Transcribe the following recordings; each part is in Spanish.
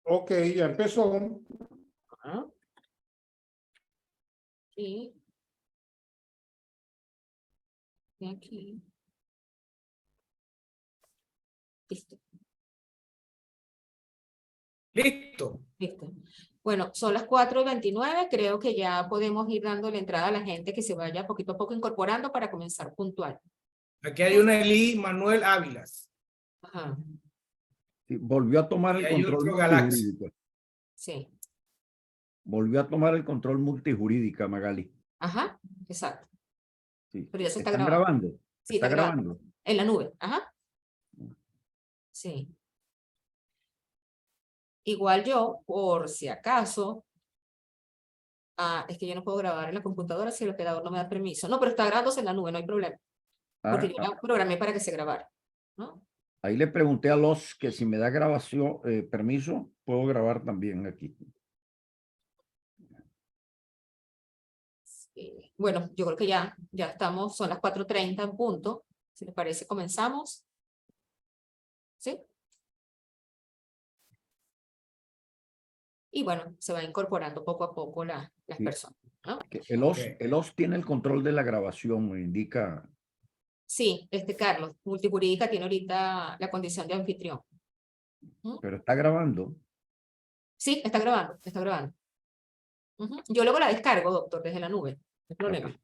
Ok, ya empezó. Ajá. Y aquí. Listo. Listo. Listo. Bueno, son las 4:29. Creo que ya podemos ir dando la entrada a la gente que se vaya poquito a poco incorporando para comenzar puntual. Aquí hay una Eli Manuel Ávilas. Ajá. Sí, volvió a tomar Y el hay control otro Galaxy. multijurídico. Sí. Volvió a tomar el control multijurídica, Magali. Ajá. Exacto. Sí. Pero ya se está ¿Están grabando. grabando? Sí, ¿Está está grabando. grabando? En la nube. Ajá. Sí. Igual yo, por si acaso. Es que yo no puedo grabar en la computadora si el operador no me da permiso. No, pero está grabándose en la nube, no hay problema. Porque yo la programé para que se grabara, ¿no? Ahí le pregunté a los que si me da grabación, permiso, puedo grabar también aquí. Sí. Bueno, yo creo que ya estamos, son las 4:30 en punto. Si les parece, comenzamos. ¿Sí? Y bueno, se va incorporando poco a poco las Sí. personas, ¿no? El OS tiene el control de la grabación, me indica. Sí, Carlos, Multijurídica tiene ahorita la condición de anfitrión. Pero está grabando. Sí, está grabando, está grabando. Yo luego la descargo, doctor, desde la nube, no hay problema.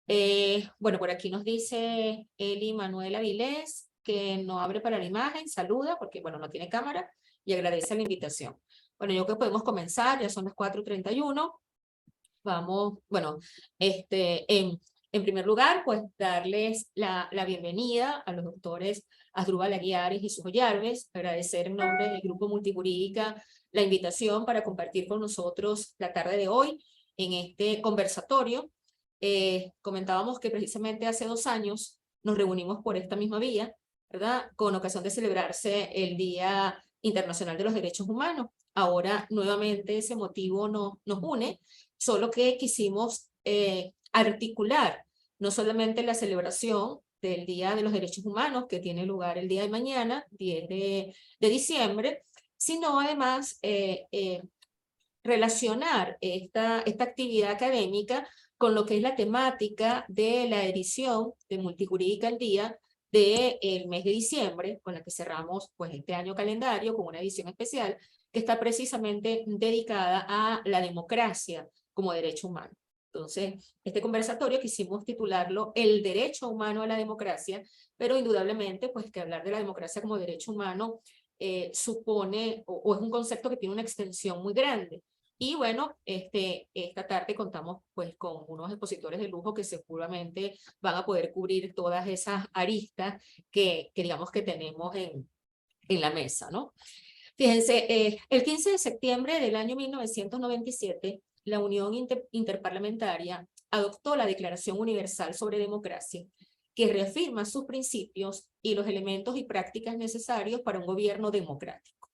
Okay. Bueno, por aquí nos dice Eli Manuel Avilés que no abre para la imagen, saluda porque, bueno, no tiene cámara y agradece la invitación. Bueno, yo creo que podemos comenzar, ya son las 4:31. Vamos, bueno, en primer lugar, pues darles la bienvenida a los doctores Asdrúbal Aguiar y Jesús Ollarves, agradecer en nombre del Grupo Multijurídica la invitación para compartir con nosotros la tarde de hoy en este conversatorio. Comentábamos que precisamente hace 2 años nos reunimos por esta misma vía, ¿verdad? Con ocasión de celebrarse el Día Internacional de los Derechos Humanos. Ahora nuevamente ese motivo nos une, solo que quisimos articular no solamente la celebración del Día de los Derechos Humanos, que tiene lugar el día de mañana, 10 de diciembre, sino además relacionar esta actividad académica con lo que es la temática de la edición de Multijurídica al Día del mes de diciembre, con la que cerramos pues este año calendario con una edición especial que está precisamente dedicada a la democracia como derecho humano. Entonces, este conversatorio quisimos titularlo El derecho humano a la democracia, pero indudablemente pues que hablar de la democracia como derecho humano supone o es un concepto que tiene una extensión muy grande. Y bueno, esta tarde contamos pues con unos expositores de lujo que seguramente van a poder cubrir todas esas aristas que digamos que tenemos en la mesa, ¿no? Fíjense, el 15 de septiembre del año 1997, la Unión Interparlamentaria adoptó la Declaración Universal sobre Democracia, que reafirma sus principios y los elementos y prácticas necesarios para un gobierno democrático.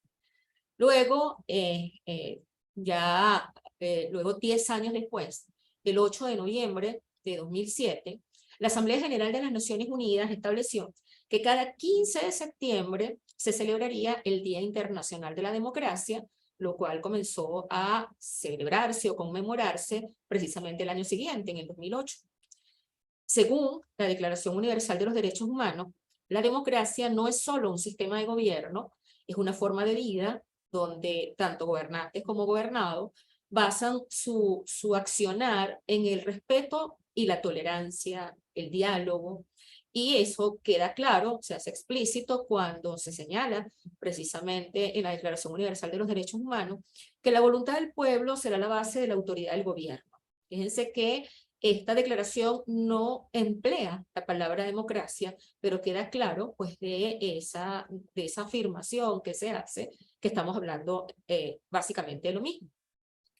Luego, luego 10 años después, el 8 de noviembre de 2007, la Asamblea General de las Naciones Unidas estableció que cada 15 de septiembre se celebraría el Día Internacional de la Democracia, lo cual comenzó a celebrarse o conmemorarse precisamente el año siguiente, en el 2008. Según la Declaración Universal de los Derechos Humanos, la democracia no es solo un sistema de gobierno, es una forma de vida donde tanto gobernantes como gobernados basan su accionar en el respeto y la tolerancia, el diálogo, y eso queda claro, se hace explícito cuando se señala precisamente en la Declaración Universal de los Derechos Humanos que la voluntad del pueblo será la base de la autoridad del gobierno. Fíjense que esta declaración no emplea la palabra democracia, pero queda claro pues de esa afirmación que se hace, que estamos hablando básicamente de lo mismo.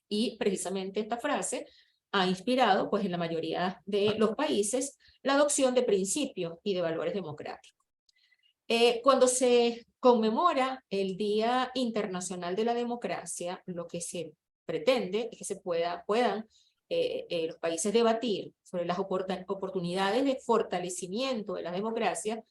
Y precisamente esta frase ha inspirado pues en la mayoría de los países la adopción de principios y de valores democráticos. Cuando se conmemora el Día Internacional de la Democracia, lo que se pretende es que se puedan los países debatir sobre las oportunidades de fortalecimiento de la democracia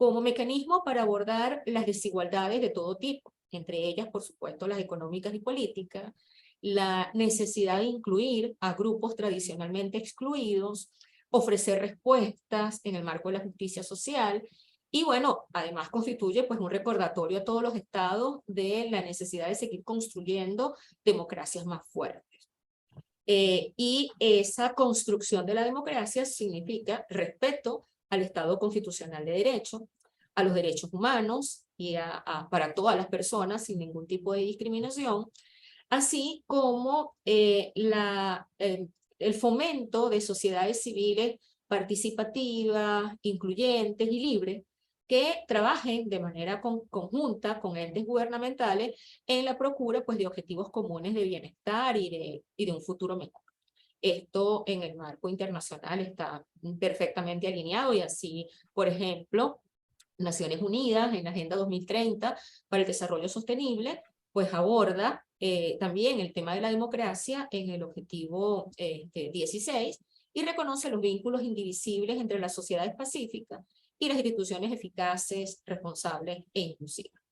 como mecanismo para abordar las desigualdades de todo tipo, entre ellas, por supuesto, las económicas y políticas, la necesidad de incluir a grupos tradicionalmente excluidos, ofrecer respuestas en el marco de la justicia social, y bueno, además constituye pues un recordatorio a todos los estados de la necesidad de seguir construyendo democracias más fuertes. Y esa construcción de la democracia significa respeto al Estado constitucional de derecho, a los derechos humanos y para todas las personas sin ningún tipo de discriminación, así como el fomento de sociedades civiles participativas, incluyentes y libres, que trabajen de manera conjunta con entes gubernamentales en la procura pues, de objetivos comunes de bienestar y de un futuro mejor. Esto en el marco internacional está perfectamente alineado y así, por ejemplo, Naciones Unidas en la Agenda 2030 para el Desarrollo Sostenible, pues aborda también el tema de la democracia en el objetivo 16 y reconoce los vínculos indivisibles entre las sociedades pacíficas y las instituciones eficaces, responsables e inclusivas.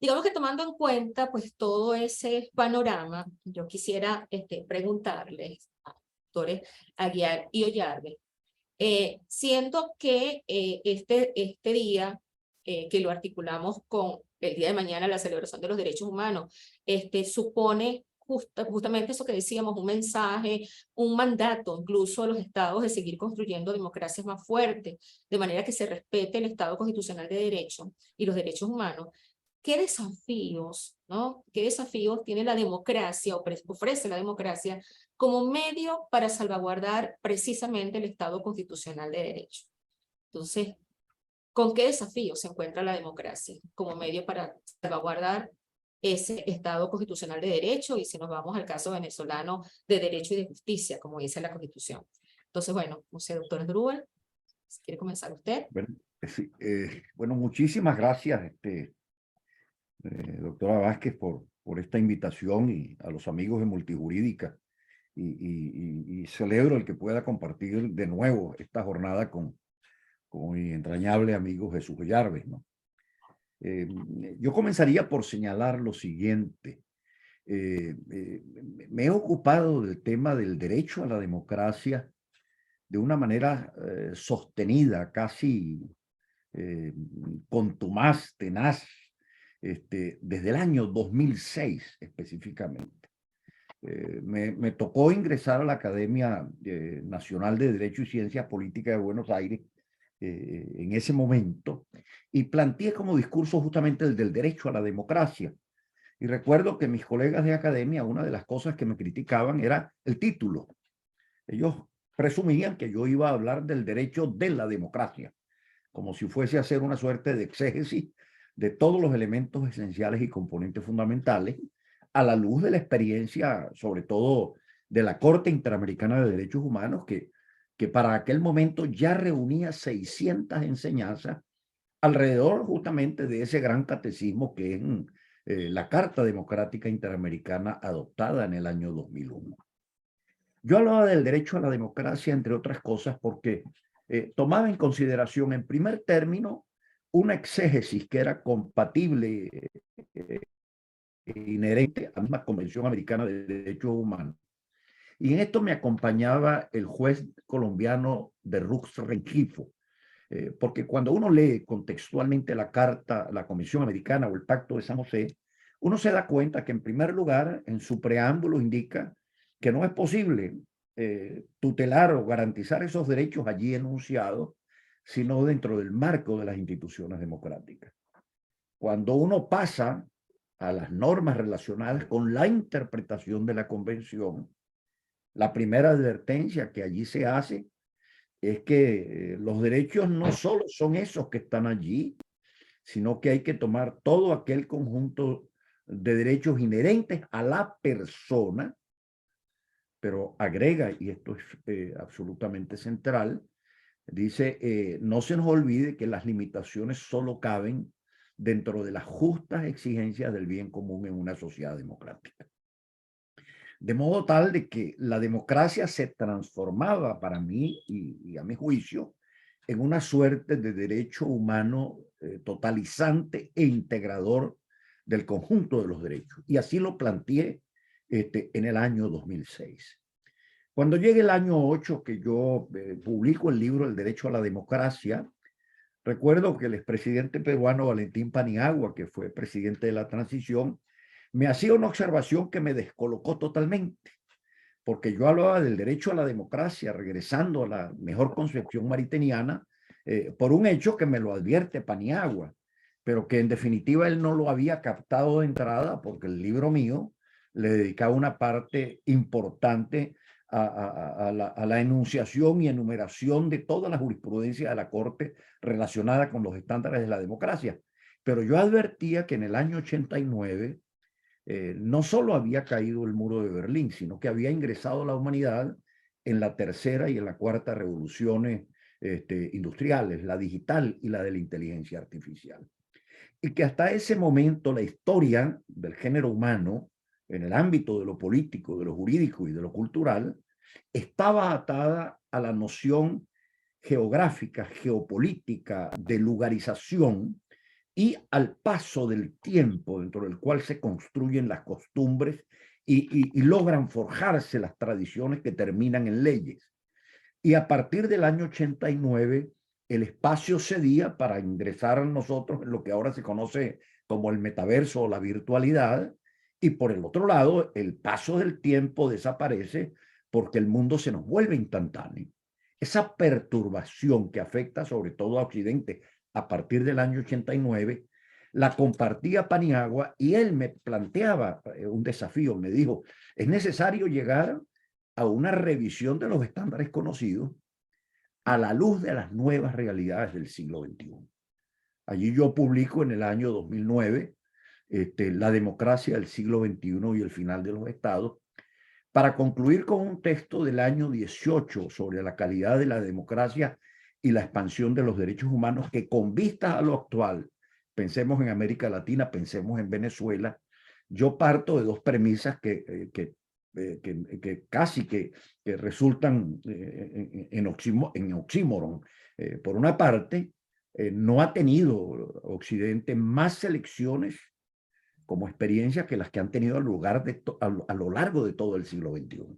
Digamos que tomando en cuenta pues todo ese panorama, yo quisiera preguntarles a los doctores Aguiar y Ollarbe, siento que este día, que lo articulamos con el día de mañana, la celebración de los derechos humanos, supone justamente eso que decíamos, un mensaje, un mandato incluso a los estados de seguir construyendo democracias más fuertes, de manera que se respete el Estado constitucional de derecho y los derechos humanos. ¿Qué desafíos, ¿no? ¿Qué desafíos tiene la democracia o ofrece la democracia como medio para salvaguardar precisamente el Estado constitucional de derecho? Entonces, ¿con qué desafíos se encuentra la democracia como medio para salvaguardar ese Estado constitucional de derecho? Y si nos vamos al caso venezolano de derecho y de justicia, como dice la Constitución. Entonces, bueno, no sé, doctor Asdrúbal, si quiere comenzar usted. Bueno, sí, bueno, muchísimas gracias, doctora Vázquez, por esta invitación y a los amigos de Multijurídica. Y celebro el que pueda compartir de nuevo esta jornada con mi entrañable amigo Jesús Ollarbe, ¿no? Yo comenzaría por señalar lo siguiente. Me he ocupado del tema del derecho a la democracia de una manera sostenida, casi contumaz, tenaz, desde el año 2006 específicamente. Me tocó ingresar a la Academia Nacional de Derecho y Ciencias Políticas de Buenos Aires en ese momento y planteé como discurso justamente el del derecho a la democracia. Y recuerdo que mis colegas de academia, una de las cosas que me criticaban era el título. Ellos presumían que yo iba a hablar del derecho de la democracia, como si fuese a hacer una suerte de exégesis de todos los elementos esenciales y componentes fundamentales a la luz de la experiencia, sobre todo de la Corte Interamericana de Derechos Humanos, que para aquel momento ya reunía 600 enseñanzas alrededor justamente de ese gran catecismo que es la Carta Democrática Interamericana adoptada en el año 2001. Yo hablaba del derecho a la democracia, entre otras cosas, porque tomaba en consideración, en primer término, una exégesis que era compatible inherente a la misma Convención Americana de Derechos Humanos. Y en esto me acompañaba el juez colombiano de Rux Rengifo, porque cuando uno lee contextualmente la Carta, la Convención Americana o el Pacto de San José, uno se da cuenta que en primer lugar, en su preámbulo indica que no es posible tutelar o garantizar esos derechos allí enunciados, sino dentro del marco de las instituciones democráticas. Cuando uno pasa a las normas relacionadas con la interpretación de la Convención, la primera advertencia que allí se hace es que los derechos no solo son esos que están allí, sino que hay que tomar todo aquel conjunto de derechos inherentes a la persona, pero agrega, y esto es absolutamente central, dice, no se nos olvide que las limitaciones solo caben dentro de las justas exigencias del bien común en una sociedad democrática. De modo tal de que la democracia se transformaba para mí y a mi juicio en una suerte de derecho humano totalizante e integrador del conjunto de los derechos. Y así lo planteé en el año 2006. Cuando llegue el año 8, que yo publico el libro El Derecho a la Democracia, recuerdo que el expresidente peruano Valentín Paniagua, que fue presidente de la transición, me hacía una observación que me descolocó totalmente, porque yo hablaba del derecho a la democracia, regresando a la mejor concepción mariteniana, por un hecho que me lo advierte Paniagua, pero que en definitiva él no lo había captado de entrada, porque el libro mío le dedicaba una parte importante a la enunciación y enumeración de toda la jurisprudencia de la Corte relacionada con los estándares de la democracia. Pero yo advertía que en el año 89 no solo había caído el muro de Berlín, sino que había ingresado la humanidad en la tercera y en la cuarta revoluciones industriales, la digital y la de la inteligencia artificial. Y que hasta ese momento la historia del género humano, en el ámbito de lo político, de lo jurídico y de lo cultural, estaba atada a la noción geográfica, geopolítica, de lugarización y al paso del tiempo dentro del cual se construyen las costumbres y logran forjarse las tradiciones que terminan en leyes. Y a partir del año 89, el espacio cedía para ingresar a nosotros en lo que ahora se conoce como el metaverso o la virtualidad, y por el otro lado, el paso del tiempo desaparece porque el mundo se nos vuelve instantáneo. Esa perturbación que afecta sobre todo a Occidente a partir del año 89, la compartía Paniagua y él me planteaba un desafío, me dijo, es necesario llegar a una revisión de los estándares conocidos a la luz de las nuevas realidades del siglo XXI. Allí yo publico en el año 2009 La democracia del siglo XXI y el final de los estados, para concluir con un texto del año 18 sobre la calidad de la democracia y la expansión de los derechos humanos, que con vistas a lo actual, pensemos en América Latina, pensemos en Venezuela, yo parto de dos premisas que casi que resultan en oxímoron. Por una parte, no ha tenido Occidente más elecciones como experiencia que las que han tenido a lo largo de todo el siglo XXI.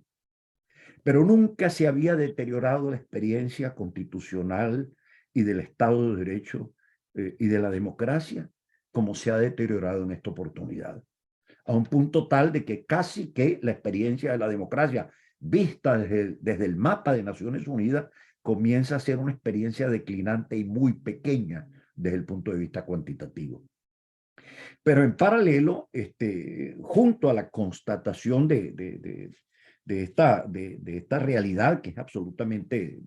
Pero nunca se había deteriorado la experiencia constitucional y del Estado de Derecho y de la democracia como se ha deteriorado en esta oportunidad. A un punto tal de que casi que la experiencia de la democracia vista desde el mapa de Naciones Unidas comienza a ser una experiencia declinante y muy pequeña desde el punto de vista cuantitativo. Pero en paralelo, junto a la constatación de esta realidad que es absolutamente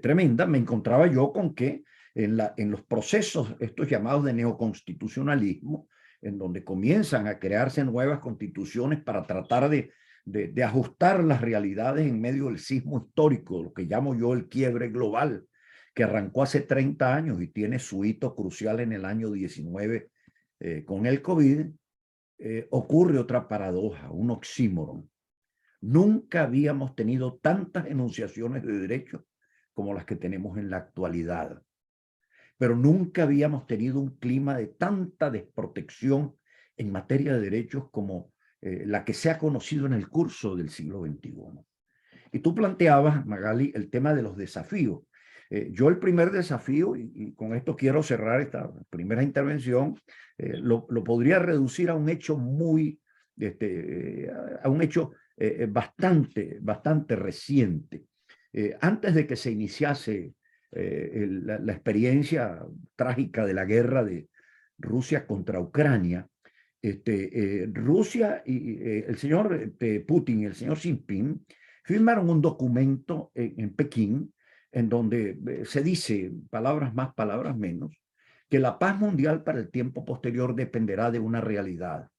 tremenda, me encontraba yo con que en los procesos, estos llamados de neoconstitucionalismo, en donde comienzan a crearse nuevas constituciones para tratar de ajustar las realidades en medio del sismo histórico, lo que llamo yo el quiebre global, que arrancó hace 30 años y tiene su hito crucial en el año 19 con el COVID, ocurre otra paradoja, un oxímoron. Nunca habíamos tenido tantas enunciaciones de derechos como las que tenemos en la actualidad, pero nunca habíamos tenido un clima de tanta desprotección en materia de derechos como la que se ha conocido en el curso del siglo XXI. Y tú planteabas, Magali, el tema de los desafíos. Yo el primer desafío, y con esto quiero cerrar esta primera intervención, lo podría reducir a un hecho bastante reciente. Antes de que se iniciase la experiencia trágica de la guerra de Rusia contra Ucrania, Rusia y el señor Putin y el señor Xi Jinping firmaron un documento en Pekín en donde se dice, palabras más, palabras menos, que la paz mundial para el tiempo posterior dependerá de una realidad,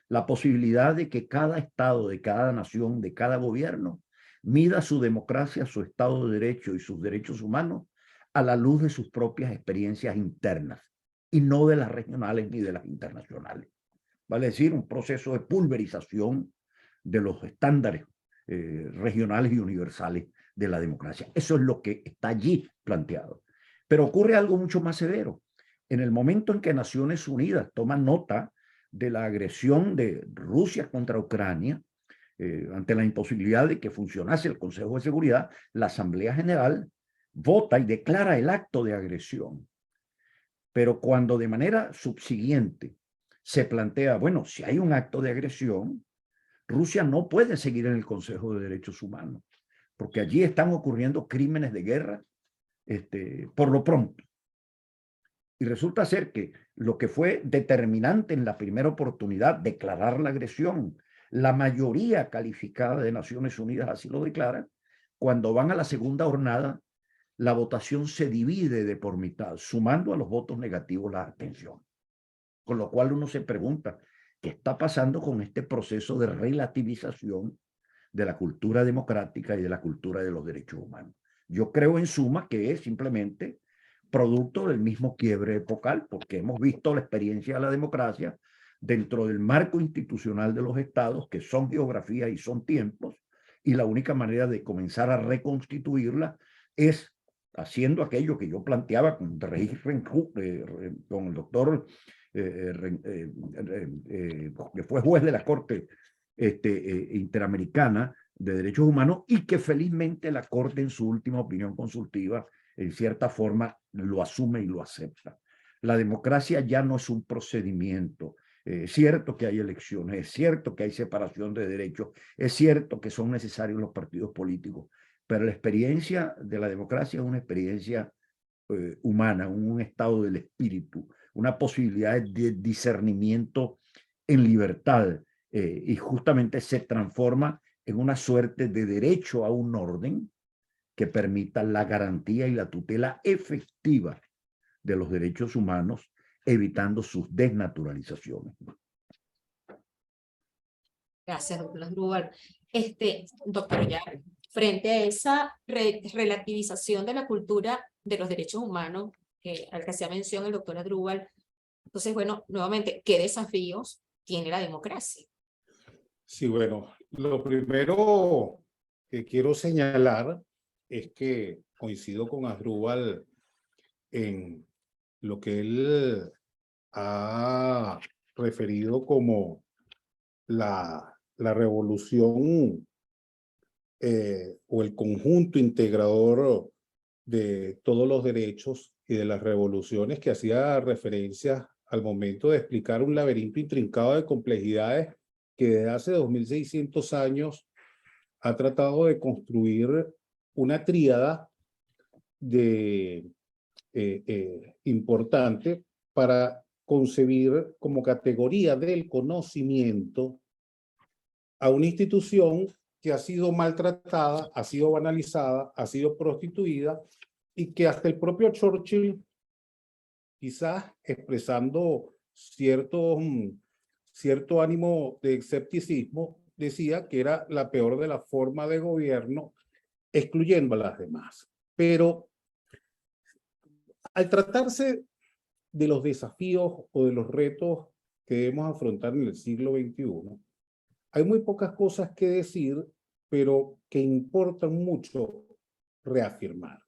la posibilidad de que cada estado, de cada nación, de cada gobierno, mida su democracia, su Estado de Derecho y sus derechos humanos a la luz de sus propias experiencias internas y no de las regionales ni de las internacionales. Vale decir, un proceso de pulverización de los estándares regionales y universales de la democracia. Eso es lo que está allí planteado. Pero ocurre algo mucho más severo. En el momento en que Naciones Unidas toma nota de la agresión de Rusia contra Ucrania, ante la imposibilidad de que funcionase el Consejo de Seguridad, la Asamblea General vota y declara el acto de agresión. Pero cuando de manera subsiguiente se plantea, bueno, si hay un acto de agresión, Rusia no puede seguir en el Consejo de Derechos Humanos, porque allí están ocurriendo crímenes de guerra, por lo pronto. Y resulta ser que lo que fue determinante en la primera oportunidad, declarar la agresión, la mayoría calificada de Naciones Unidas así lo declara, cuando van a la segunda jornada, la votación se divide de por mitad, sumando a los votos negativos la abstención. Con lo cual uno se pregunta, ¿qué está pasando con este proceso de relativización de la cultura democrática y de la cultura de los derechos humanos? Yo creo en suma que es simplemente producto del mismo quiebre epocal, porque hemos visto la experiencia de la democracia dentro del marco institucional de los estados, que son geografía y son tiempos, y la única manera de comenzar a reconstituirla es haciendo aquello que yo planteaba con el doctor que fue juez de la Corte Interamericana de Derechos Humanos, y que felizmente la Corte en su última opinión consultiva en cierta forma lo asume y lo acepta. La democracia ya no es un procedimiento. Es cierto que hay elecciones, es cierto que hay separación de derechos, es cierto que son necesarios los partidos políticos, pero la experiencia de la democracia es una experiencia humana, un estado del espíritu, una posibilidad de discernimiento en libertad, y justamente se transforma en una suerte de derecho a un orden que permita la garantía y la tutela efectiva de los derechos humanos, evitando sus desnaturalizaciones. Gracias, doctor Asdrúbal. Doctor Ollar, frente a esa relativización de la cultura de los derechos humanos, al que hacía mención el doctor Asdrúbal, entonces, bueno, nuevamente, ¿qué desafíos tiene la democracia? Sí, bueno, lo primero que quiero señalar es que coincido con Asdrúbal en lo que él ha referido como la revolución o el conjunto integrador de todos los derechos y de las revoluciones, que hacía referencia al momento de explicar un laberinto intrincado de complejidades que desde hace 2600 años ha tratado de construir una tríada importante para concebir como categoría del conocimiento a una institución que ha sido maltratada, ha sido banalizada, ha sido prostituida, y que hasta el propio Churchill, quizás expresando cierto ánimo de escepticismo, decía que era la peor de las formas de gobierno, excluyendo a las demás. Pero al tratarse de los desafíos o de los retos que debemos afrontar en el siglo XXI, hay muy pocas cosas que decir, pero que importan mucho reafirmar.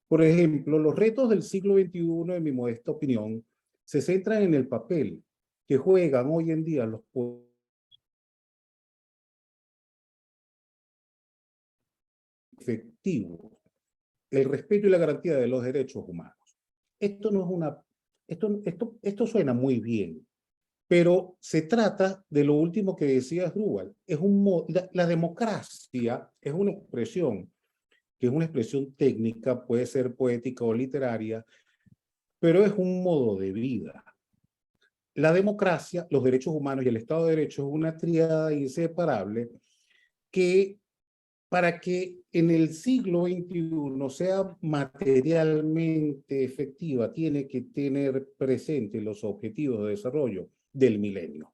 Por ejemplo, los retos del siglo XXI, en mi modesta opinión, se centran en el papel que juegan hoy en día los efectivos, el respeto y la garantía de los derechos humanos. Esto no es una, esto suena muy bien, pero se trata de lo último que decía Asdrúbal. La democracia es una expresión, que es una expresión técnica, puede ser poética o literaria, pero es un modo de vida. La democracia, los derechos humanos y el Estado de Derecho es una tríada inseparable que, para que en el siglo XXI sea materialmente efectiva, tiene que tener presente los objetivos de desarrollo del milenio.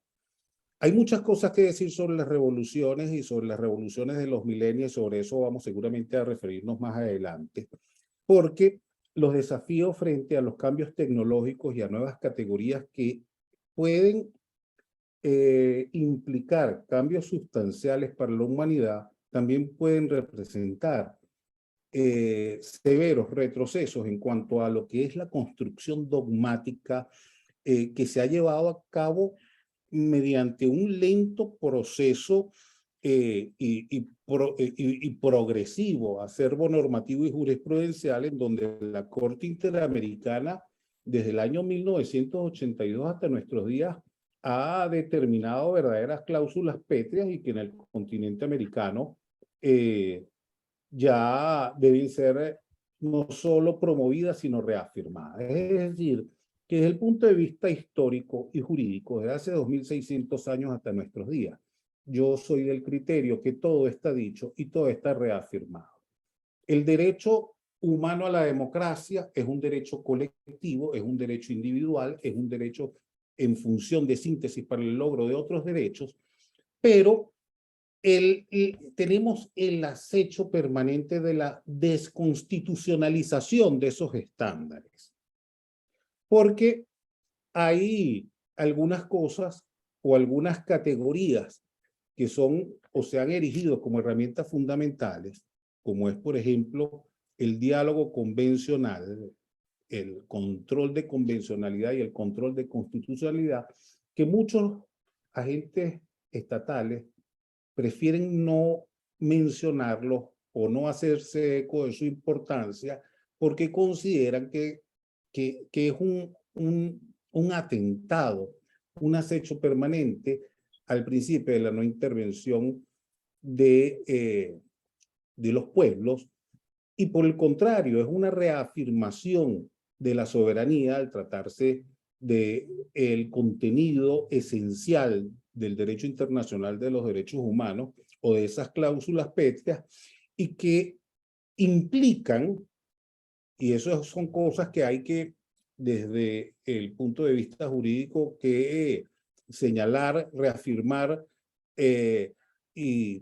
Hay muchas cosas que decir sobre las revoluciones y sobre las revoluciones de los milenios, sobre eso vamos seguramente a referirnos más adelante, porque los desafíos frente a los cambios tecnológicos y a nuevas categorías que pueden implicar cambios sustanciales para la humanidad, también pueden representar severos retrocesos en cuanto a lo que es la construcción dogmática que se ha llevado a cabo mediante un lento proceso y progresivo, acervo normativo y jurisprudencial, en donde la Corte Interamericana, desde el año 1982 hasta nuestros días, ha determinado verdaderas cláusulas pétreas y que en el continente americano ya deben ser no solo promovidas, sino reafirmadas. Es decir, que desde el punto de vista histórico y jurídico, desde hace 2600 años hasta nuestros días, yo soy del criterio que todo está dicho y todo está reafirmado. El derecho humano a la democracia es un derecho colectivo, es un derecho individual, es un derecho en función de síntesis para el logro de otros derechos, pero tenemos el acecho permanente de la desconstitucionalización de esos estándares. Porque hay algunas cosas o algunas categorías que son o se han erigido como herramientas fundamentales, como es, por ejemplo, el diálogo convencional, el control de convencionalidad y el control de constitucionalidad, que muchos agentes estatales prefieren no mencionarlo o no hacerse eco de su importancia porque consideran que es un atentado, un acecho permanente al principio de la no intervención de los pueblos, y por el contrario es una reafirmación de la soberanía al tratarse del contenido esencial del derecho internacional de los derechos humanos o de esas cláusulas pétreas, y que implican, y eso son cosas que hay que desde el punto de vista jurídico que señalar, reafirmar y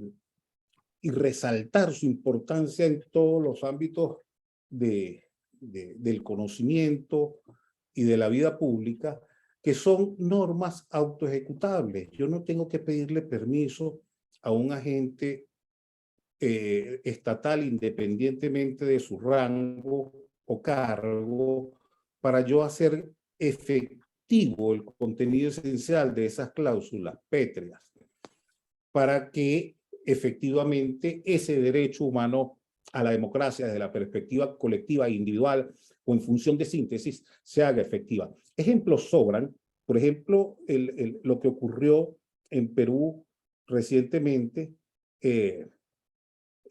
resaltar su importancia en todos los ámbitos del conocimiento y de la vida pública, que son normas autoejecutables. Yo no tengo que pedirle permiso a un agente estatal, independientemente de su rango o cargo, para yo hacer efectivo el contenido esencial de esas cláusulas pétreas, para que efectivamente ese derecho humano a la democracia desde la perspectiva colectiva e individual o en función de síntesis se haga efectiva. Ejemplos sobran. Por ejemplo, lo que ocurrió en Perú recientemente es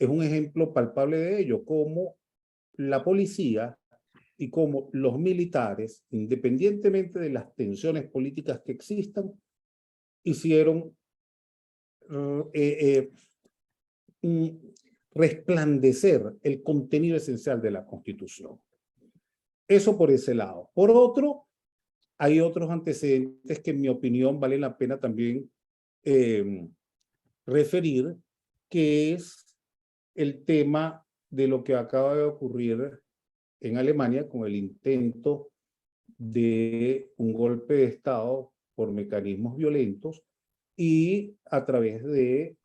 un ejemplo palpable de ello, cómo la policía y cómo los militares, independientemente de las tensiones políticas que existan, hicieron resplandecer el contenido esencial de la Constitución. Eso por ese lado. Por otro, hay otros antecedentes que en mi opinión vale la pena también referir, que es el tema de lo que acaba de ocurrir en Alemania con el intento de un golpe de Estado por mecanismos violentos y a través de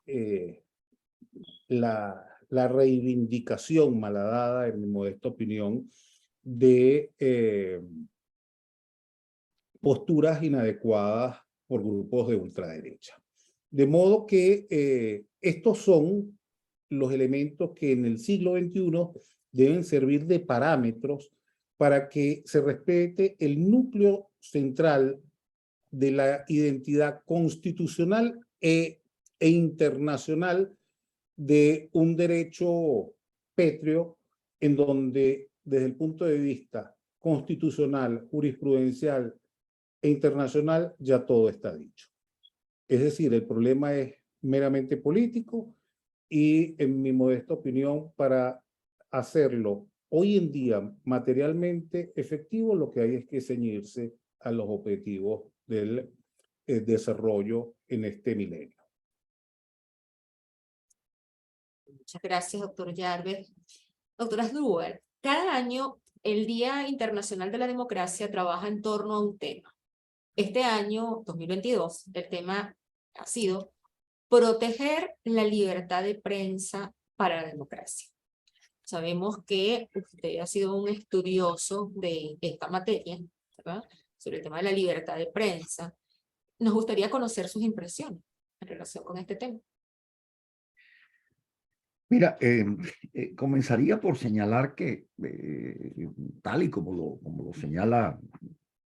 la reivindicación malhadada, en mi modesta opinión, de posturas inadecuadas por grupos de ultraderecha. De modo que estos son los elementos que en el siglo XXI deben servir de parámetros para que se respete el núcleo central de la identidad constitucional e internacional de un derecho pétreo, en donde desde el punto de vista constitucional, jurisprudencial e internacional ya todo está dicho. Es decir, el problema es meramente político y, en mi modesta opinión, para hacerlo hoy en día materialmente efectivo, lo que hay es que ceñirse a los objetivos del desarrollo en este milenio. Muchas gracias, doctor Yarber. Doctora Asdrúbal, cada año el Día Internacional de la Democracia trabaja en torno a un tema. Este año, 2022, el tema ha sido proteger la libertad de prensa para la democracia. Sabemos que usted ha sido un estudioso de esta materia, ¿verdad? Sobre el tema de la libertad de prensa. Nos gustaría conocer sus impresiones en relación con este tema. Mira, comenzaría por señalar que, tal y como lo señala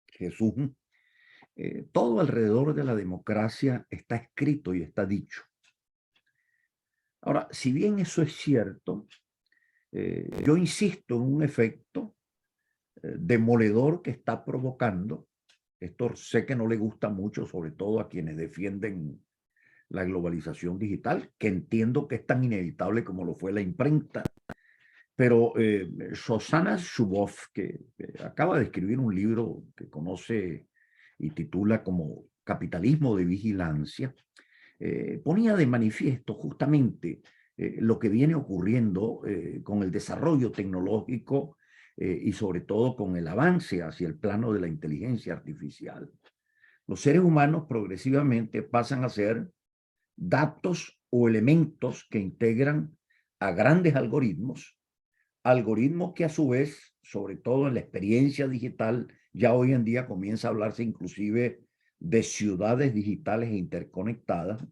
Jesús, todo alrededor de la democracia está escrito y está dicho. Ahora, si bien eso es cierto, yo insisto en un efecto demoledor que está provocando. Esto sé que no le gusta mucho, sobre todo a quienes defienden la globalización digital, que entiendo que es tan inevitable como lo fue la imprenta. Pero Shoshana Zuboff, que acaba de escribir un libro que conoce y titula como Capitalismo de Vigilancia, ponía de manifiesto justamente lo que viene ocurriendo con el desarrollo tecnológico y sobre todo con el avance hacia el plano de la inteligencia artificial. Los seres humanos progresivamente pasan a ser datos o elementos que integran a grandes algoritmos, algoritmos que a su vez, sobre todo en la experiencia digital, ya hoy en día comienza a hablarse inclusive de ciudades digitales e interconectadas,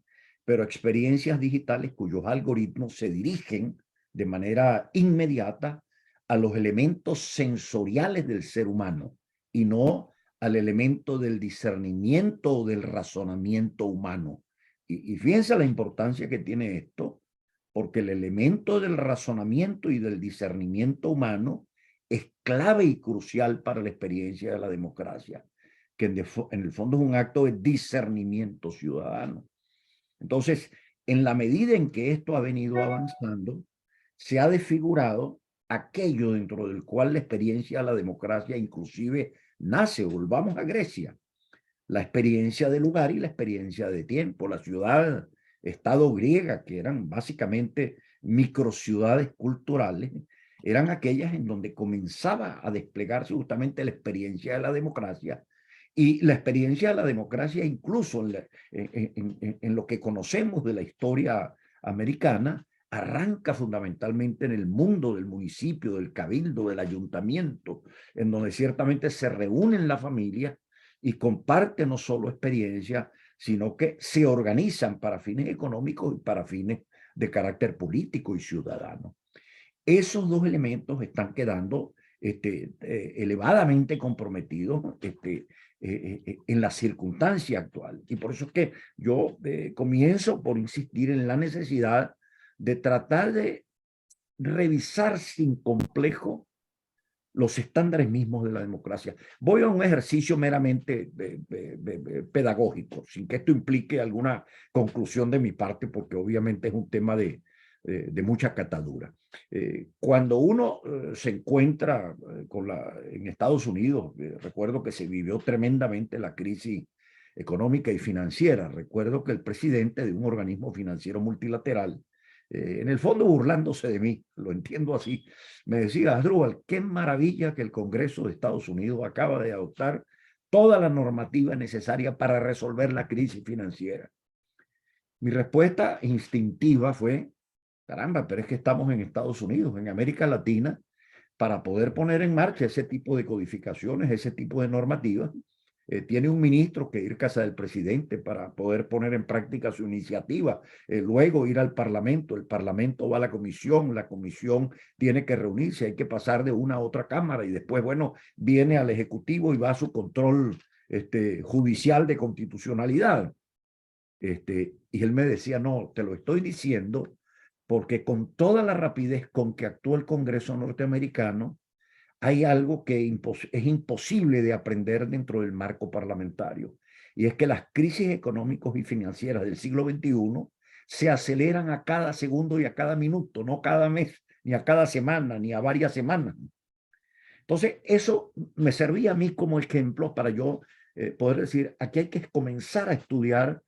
pero experiencias digitales cuyos algoritmos se dirigen de manera inmediata a los elementos sensoriales del ser humano y no al elemento del discernimiento o del razonamiento humano. Y fíjense la importancia que tiene esto, porque el elemento del razonamiento y del discernimiento humano es clave y crucial para la experiencia de la democracia, que en el fondo es un acto de discernimiento ciudadano. Entonces, en la medida en que esto ha venido avanzando, se ha desfigurado aquello dentro del cual la experiencia de la democracia inclusive nace. Volvamos a Grecia. La experiencia de lugar y la experiencia de tiempo. La ciudad-estado griega, que eran básicamente microciudades culturales, eran aquellas en donde comenzaba a desplegarse justamente la experiencia de la democracia. Y la experiencia de la democracia, incluso en lo que conocemos de la historia americana, arranca fundamentalmente en el mundo del municipio, del cabildo, del ayuntamiento, en donde ciertamente se reúnen las familias y comparten no solo experiencia, sino que se organizan para fines económicos y para fines de carácter político y ciudadano. Esos dos elementos están quedando elevadamente comprometidos en la circunstancia actual. Y por eso es que yo comienzo por insistir en la necesidad de tratar de revisar sin complejo los estándares mismos de la democracia. Voy a un ejercicio meramente pedagógico, sin que esto implique alguna conclusión de mi parte, porque obviamente es un tema de mucha catadura. Cuando uno se encuentra en Estados Unidos, recuerdo que se vivió tremendamente la crisis económica y financiera. Recuerdo que el presidente de un organismo financiero multilateral, en el fondo burlándose de mí, lo entiendo así, me decía: Asdrúbal, qué maravilla que el Congreso de Estados Unidos acaba de adoptar toda la normativa necesaria para resolver la crisis financiera. Mi respuesta instintiva fue: caramba, pero es que estamos en Estados Unidos, en América Latina, para poder poner en marcha ese tipo de codificaciones, ese tipo de normativas. Tiene un ministro que ir a casa del presidente para poder poner en práctica su iniciativa, luego ir al Parlamento, el Parlamento va a la comisión tiene que reunirse, hay que pasar de una a otra cámara y después, bueno, viene al Ejecutivo y va a su control judicial de constitucionalidad. Y él me decía: no, te lo estoy diciendo porque con toda la rapidez con que actúa el Congreso norteamericano, hay algo que es imposible de aprender dentro del marco parlamentario, y es que las crisis económicas y financieras del siglo XXI se aceleran a cada segundo y a cada minuto, no cada mes, ni a cada semana, ni a varias semanas. Entonces, eso me servía a mí como ejemplo para yo poder decir: aquí hay que comenzar a estudiar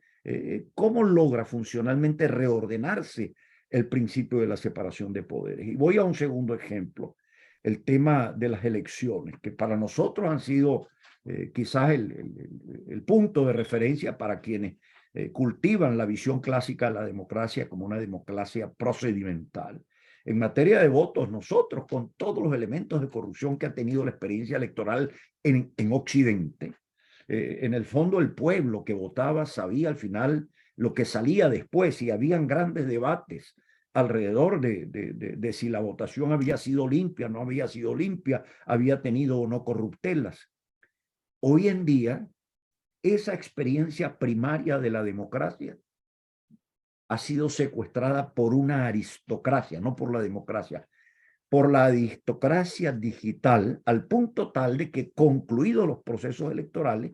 cómo logra funcionalmente reordenarse el principio de la separación de poderes. Y voy a un segundo ejemplo. El tema de las elecciones, que para nosotros han sido quizás el punto de referencia para quienes cultivan la visión clásica de la democracia como una democracia procedimental. En materia de votos, nosotros, con todos los elementos de corrupción que ha tenido la experiencia electoral en Occidente, en el fondo el pueblo que votaba sabía al final lo que salía después y habían grandes debates alrededor de si la votación había sido limpia, no había sido limpia, había tenido o no corruptelas. Hoy en día, esa experiencia primaria de la democracia ha sido secuestrada por una aristocracia, no por la democracia, por la aristocracia digital, al punto tal de que, concluidos los procesos electorales,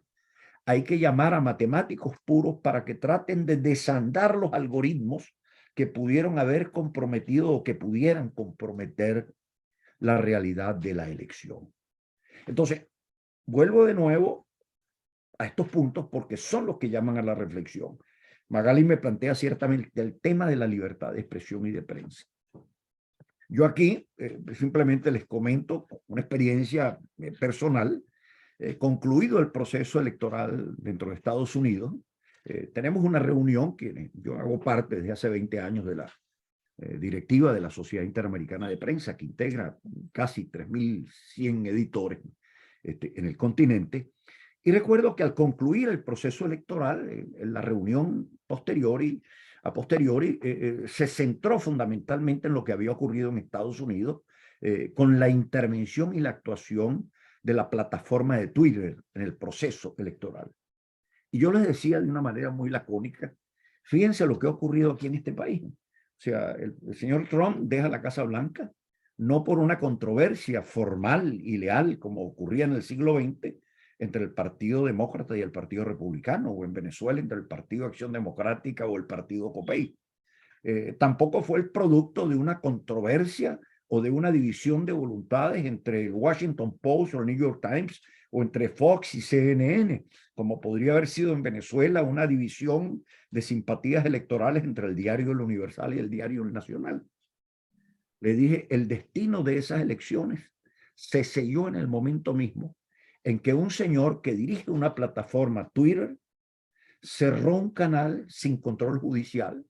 hay que llamar a matemáticos puros para que traten de desandar los algoritmos que pudieron haber comprometido o que pudieran comprometer la realidad de la elección. Entonces, vuelvo de nuevo a estos puntos porque son los que llaman a la reflexión. Magali me plantea ciertamente el tema de la libertad de expresión y de prensa. Yo aquí simplemente les comento una experiencia personal. Concluido el proceso electoral dentro de Estados Unidos, tenemos una reunión que yo hago parte desde hace 20 años de la directiva de la Sociedad Interamericana de Prensa, que integra casi 3.100 editores en el continente. Y recuerdo que al concluir el proceso electoral, en la reunión a posteriori, se centró fundamentalmente en lo que había ocurrido en Estados Unidos con la intervención y la actuación de la plataforma de Twitter en el proceso electoral. Y yo les decía de una manera muy lacónica, fíjense lo que ha ocurrido aquí en este país. O sea, el señor Trump deja la Casa Blanca, no por una controversia formal y leal como ocurría en el siglo XX entre el Partido Demócrata y el Partido Republicano, o en Venezuela entre el Partido Acción Democrática o el Partido Copey. Tampoco fue el producto de una controversia o de una división de voluntades entre el Washington Post o el New York Times o entre Fox y CNN, como podría haber sido en Venezuela una división de simpatías electorales entre el diario El Universal y el diario El Nacional. Le dije, el destino de esas elecciones se selló en el momento mismo en que un señor que dirige una plataforma, Twitter, cerró un canal sin control judicial,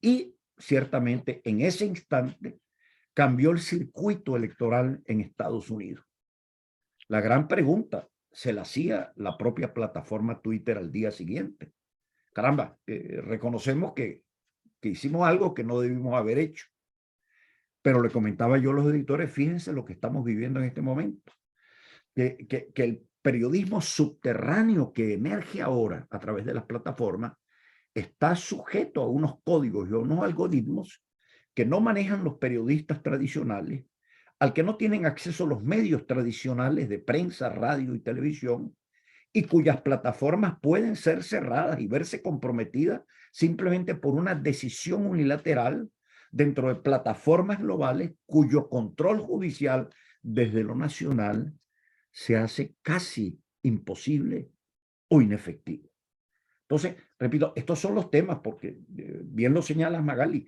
y ciertamente en ese instante cambió el circuito electoral en Estados Unidos. La gran pregunta se la hacía la propia plataforma Twitter al día siguiente. Caramba, reconocemos que hicimos algo que no debimos haber hecho. Pero le comentaba yo a los editores, fíjense lo que estamos viviendo en este momento. Que el periodismo subterráneo que emerge ahora a través de las plataformas está sujeto a unos códigos y a unos algoritmos que no manejan los periodistas tradicionales, al que no tienen acceso los medios tradicionales de prensa, radio y televisión, y cuyas plataformas pueden ser cerradas y verse comprometidas simplemente por una decisión unilateral dentro de plataformas globales cuyo control judicial desde lo nacional se hace casi imposible o inefectivo. Entonces, repito, estos son los temas, porque bien lo señala Magali,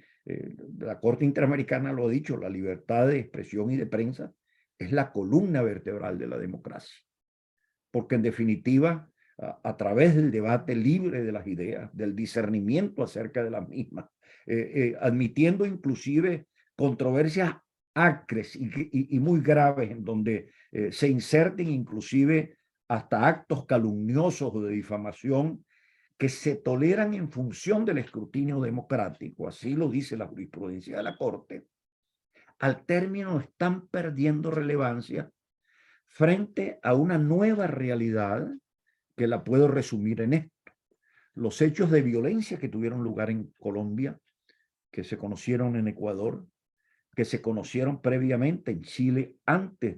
la Corte Interamericana lo ha dicho, la libertad de expresión y de prensa es la columna vertebral de la democracia, porque en definitiva, a través del debate libre de las ideas, del discernimiento acerca de las mismas, admitiendo inclusive controversias acres y muy graves en donde se inserten inclusive hasta actos calumniosos o de difamación que se toleran en función del escrutinio democrático, así lo dice la jurisprudencia de la Corte, al término están perdiendo relevancia frente a una nueva realidad que la puedo resumir en esto. Los hechos de violencia que tuvieron lugar en Colombia, que se conocieron en Ecuador, que se conocieron previamente en Chile antes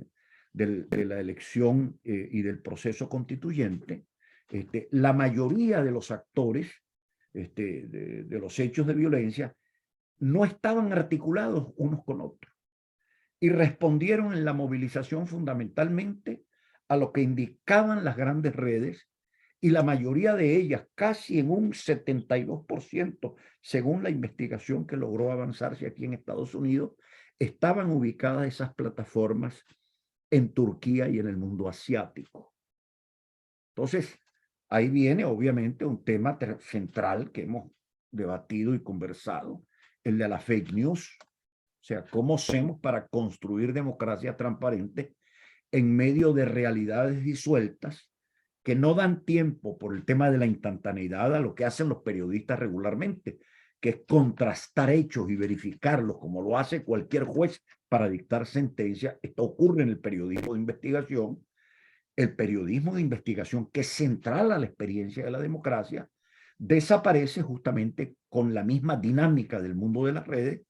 de la elección y del proceso constituyente, la mayoría de los actores de los hechos de violencia no estaban articulados unos con otros y respondieron en la movilización fundamentalmente a lo que indicaban las grandes redes, y la mayoría de ellas, casi en un 72%, según la investigación que logró avanzarse aquí en Estados Unidos, estaban ubicadas esas plataformas en Turquía y en el mundo asiático. Entonces, ahí viene obviamente un tema central que hemos debatido y conversado, el de la fake news. O sea, ¿cómo hacemos para construir democracia transparente en medio de realidades disueltas que no dan tiempo por el tema de la instantaneidad a lo que hacen los periodistas regularmente, que es contrastar hechos y verificarlos como lo hace cualquier juez para dictar sentencia? Esto ocurre en el periodismo de investigación. El periodismo de investigación, que es central a la experiencia de la democracia, desaparece justamente con la misma dinámica del mundo de las redes,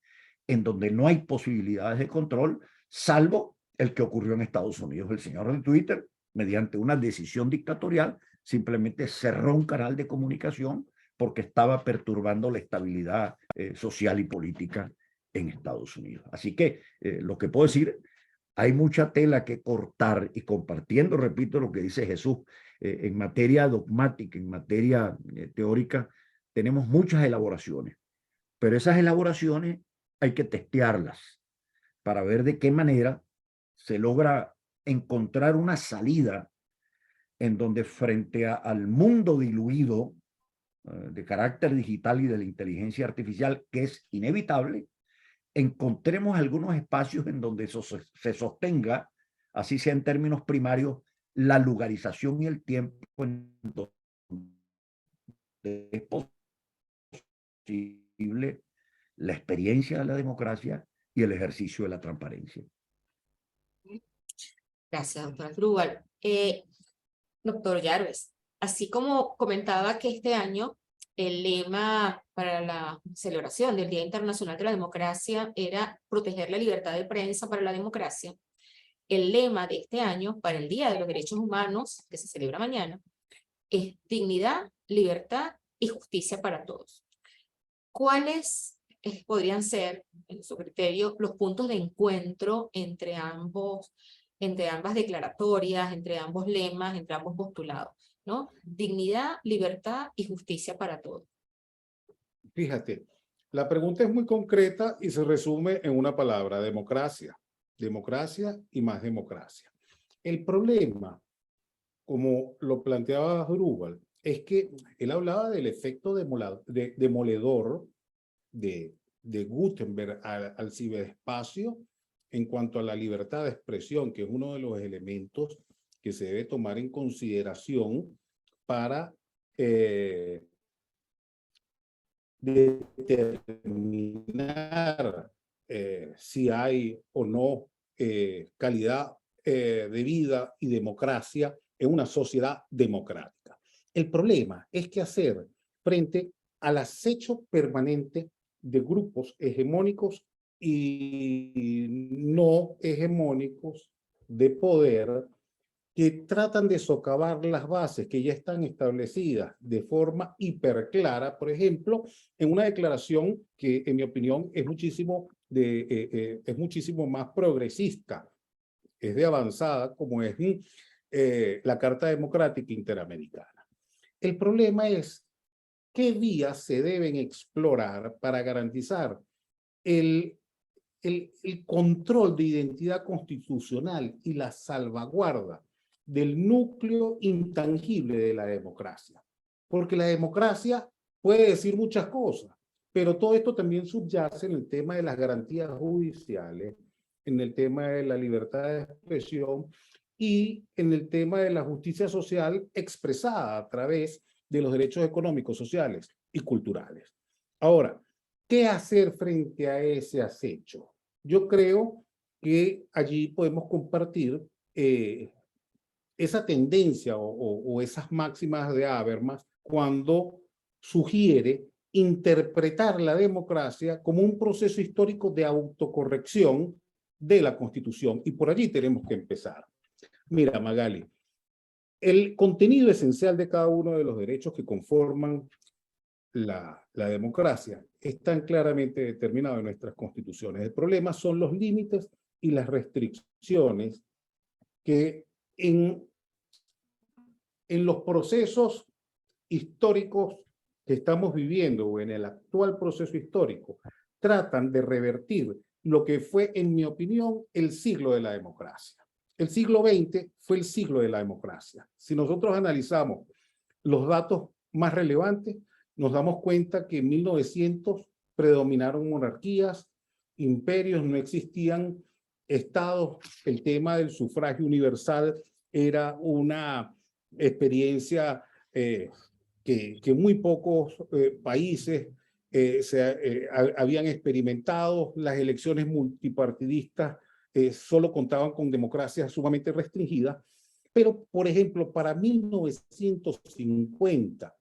en donde no hay posibilidades de control, salvo el que ocurrió en Estados Unidos. El señor de Twitter, mediante una decisión dictatorial, simplemente cerró un canal de comunicación porque estaba perturbando la estabilidad social y política en Estados Unidos. Así que lo que puedo decir, hay mucha tela que cortar, y compartiendo, repito, lo que dice Jesús, en materia dogmática, en materia teórica, tenemos muchas elaboraciones, pero esas elaboraciones hay que testearlas para ver de qué manera se logra encontrar una salida en donde frente al mundo diluido de carácter digital y de la inteligencia artificial, que es inevitable, encontremos algunos espacios en donde eso se sostenga, así sea en términos primarios, la lugarización y el tiempo en donde es posible la experiencia de la democracia y el ejercicio de la transparencia. Gracias, doctora Grubal. Doctor Yarves, así como comentaba que este año el lema para la celebración del Día Internacional de la Democracia era proteger la libertad de prensa para la democracia, el lema de este año para el Día de los Derechos Humanos, que se celebra mañana, es dignidad, libertad y justicia para todos. ¿Cuáles podrían ser, en su criterio, los puntos de encuentro entre ambas declaratorias, entre ambos lemas, entre ambos postulados, ¿no? Dignidad, libertad y justicia para todos. Fíjate, la pregunta es muy concreta y se resume en una palabra: democracia. Democracia y más democracia. El problema, como lo planteaba Grubal, es que él hablaba del efecto demoledor de Gutenberg al ciberespacio en cuanto a la libertad de expresión, que es uno de los elementos que se debe tomar en consideración para determinar si hay o no calidad de vida y democracia en una sociedad democrática. El problema es qué hacer frente al acecho permanente de grupos hegemónicos y no hegemónicos de poder que tratan de socavar las bases que ya están establecidas de forma hiperclara, por ejemplo, en una declaración que, en mi opinión, es muchísimo más progresista, es de avanzada, como es la Carta Democrática Interamericana. El problema es qué vías se deben explorar para garantizar el control de identidad constitucional y la salvaguarda del núcleo intangible de la democracia. Porque la democracia puede decir muchas cosas, pero todo esto también subyace en el tema de las garantías judiciales, en el tema de la libertad de expresión y en el tema de la justicia social expresada a través de los derechos económicos, sociales y culturales. Ahora, ¿qué hacer frente a ese acecho? Yo creo que allí podemos compartir esa tendencia o esas máximas de Habermas cuando sugiere interpretar la democracia como un proceso histórico de autocorrección de la Constitución. Y por allí tenemos que empezar. Mira, Magali, el contenido esencial de cada uno de los derechos que conforman la democracia están claramente determinados en nuestras constituciones. El problema son los límites y las restricciones que en los procesos históricos que estamos viviendo o en el actual proceso histórico tratan de revertir lo que fue, en mi opinión, el siglo de la democracia. El siglo XX fue el siglo de la democracia. Si nosotros analizamos los datos más relevantes, nos damos cuenta que en 1900 predominaron monarquías, imperios, no existían estados. El tema del sufragio universal era una experiencia que muy pocos países habían experimentado. Las elecciones multipartidistas solo contaban con democracias sumamente restringidas. Pero, por ejemplo, para 1950,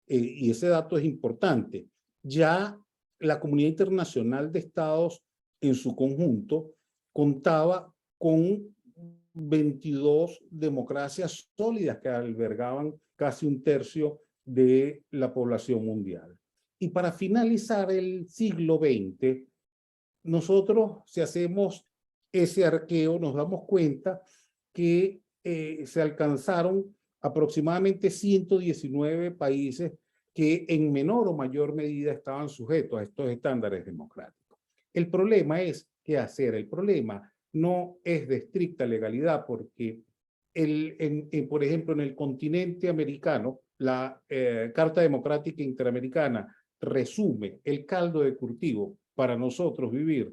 y ese dato es importante, ya la comunidad internacional de estados en su conjunto contaba con 22 democracias sólidas que albergaban casi un tercio de la población mundial. Y para finalizar el siglo XX, nosotros, si hacemos ese arqueo, nos damos cuenta que se alcanzaron aproximadamente 119 países que en menor o mayor medida estaban sujetos a estos estándares democráticos. El problema es qué hacer. El problema no es de estricta legalidad, porque por ejemplo, en el continente americano, la Carta Democrática Interamericana resume el caldo de cultivo para nosotros vivir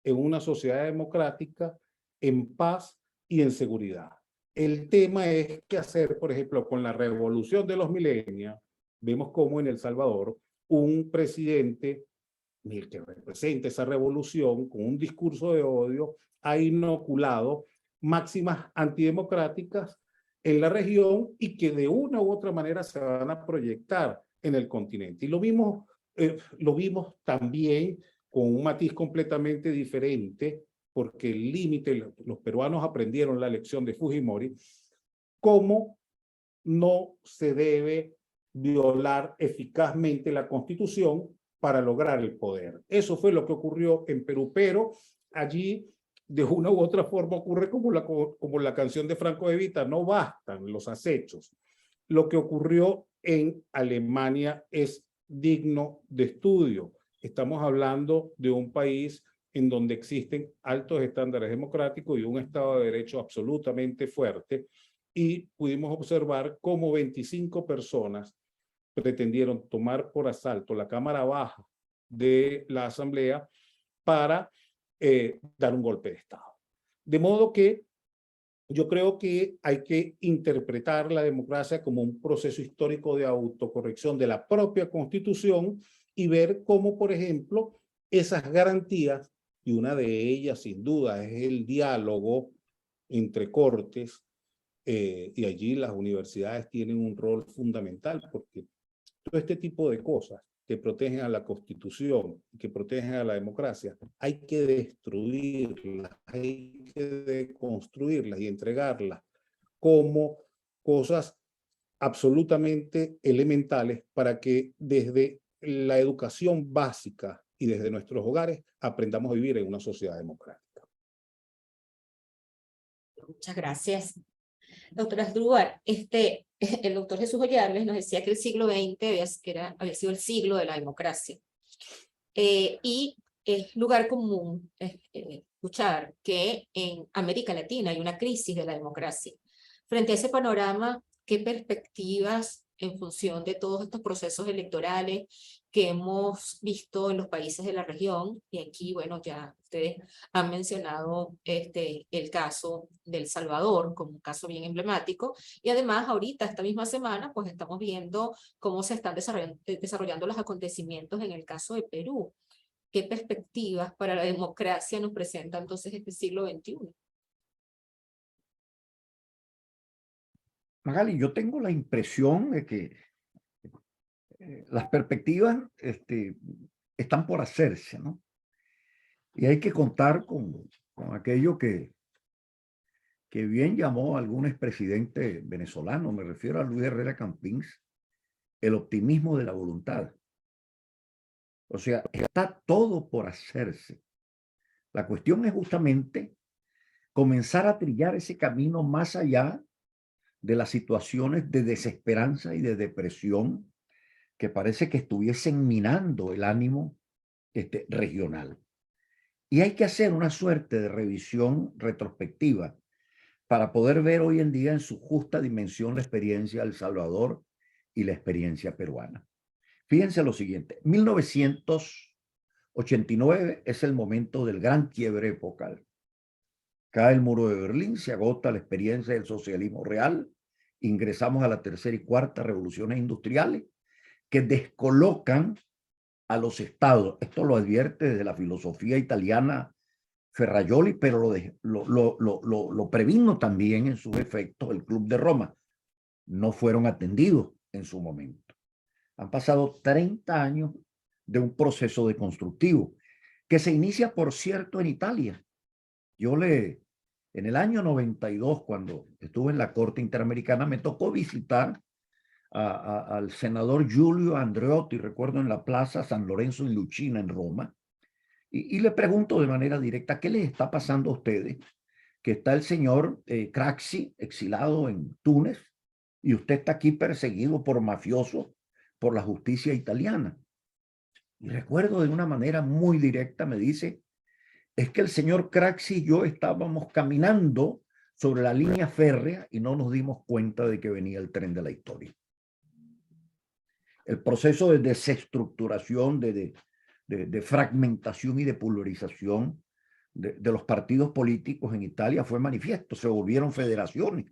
en una sociedad democrática, en paz y en seguridad. El tema es qué hacer, por ejemplo, con la revolución de los milenios. Vemos cómo en El Salvador un presidente que representa esa revolución con un discurso de odio ha inoculado máximas antidemocráticas en la región y que de una u otra manera se van a proyectar en el continente. Y lo vimos también con un matiz completamente diferente, porque el límite, los peruanos aprendieron la lección de Fujimori, cómo no se debe violar eficazmente la Constitución para lograr el poder. Eso fue lo que ocurrió en Perú, pero allí de una u otra forma ocurre como la canción de Franco de Vita, no bastan los acechos. Lo que ocurrió en Alemania es digno de estudio. Estamos hablando de un país en donde existen altos estándares democráticos y un Estado de Derecho absolutamente fuerte, y pudimos observar cómo 25 personas pretendieron tomar por asalto la Cámara Baja de la Asamblea para dar un golpe de Estado. De modo que yo creo que hay que interpretar la democracia como un proceso histórico de autocorrección de la propia Constitución y ver cómo, por ejemplo, esas garantías, y una de ellas sin duda es el diálogo entre cortes, y allí las universidades tienen un rol fundamental, porque todo este tipo de cosas que protegen a la Constitución, que protegen a la democracia, hay que destruirlas, hay que deconstruirlas y entregarlas como cosas absolutamente elementales para que desde la educación básica y desde nuestros hogares aprendamos a vivir en una sociedad democrática. Muchas gracias. Doctora Asdrúbal, el doctor Jesús Ollarles nos decía que el siglo XX había sido el siglo de la democracia. Y es lugar común escuchar que en América Latina hay una crisis de la democracia. Frente a ese panorama, ¿qué perspectivas en función de todos estos procesos electorales que hemos visto en los países de la región? Y aquí, bueno, ya ustedes han mencionado el caso de El Salvador como un caso bien emblemático, y además ahorita, esta misma semana, pues estamos viendo cómo se están desarrollando los acontecimientos en el caso de Perú. ¿Qué perspectivas para la democracia nos presenta entonces este siglo XXI? Magali, yo tengo la impresión de que las perspectivas están por hacerse, ¿no? Y hay que contar con aquello que bien llamó algún expresidente venezolano, me refiero a Luis Herrera Campins, el optimismo de la voluntad. O sea, está todo por hacerse. La cuestión es justamente comenzar a trillar ese camino más allá de las situaciones de desesperanza y de depresión que parece que estuviesen minando el ánimo regional. Y hay que hacer una suerte de revisión retrospectiva para poder ver hoy en día en su justa dimensión la experiencia de El Salvador y la experiencia peruana. Fíjense lo siguiente, 1900 89 es el momento del gran quiebre epocal. Cae el muro de Berlín, se agota la experiencia del socialismo real, ingresamos a la tercera y cuarta revoluciones industriales que descolocan a los estados. Esto lo advierte desde la filosofía italiana Ferrajoli, pero lo previno también en sus efectos el Club de Roma. No fueron atendidos en su momento. Han pasado 30 años de un proceso deconstructivo que se inicia, por cierto, en Italia. En el año 92, cuando estuve en la Corte Interamericana, me tocó visitar al senador Giulio Andreotti, recuerdo, en la Plaza San Lorenzo in Lucina, en Roma, y le pregunto de manera directa, ¿qué les está pasando a ustedes? Que está el señor Craxi, exilado en Túnez, y usted está aquí perseguido por mafiosos por la justicia italiana. Y recuerdo de una manera muy directa, me dice, es que el señor Craxi y yo estábamos caminando sobre la línea férrea y no nos dimos cuenta de que venía el tren de la historia. El proceso de desestructuración, de fragmentación y de pulverización de los partidos políticos en Italia fue manifiesto, se volvieron federaciones.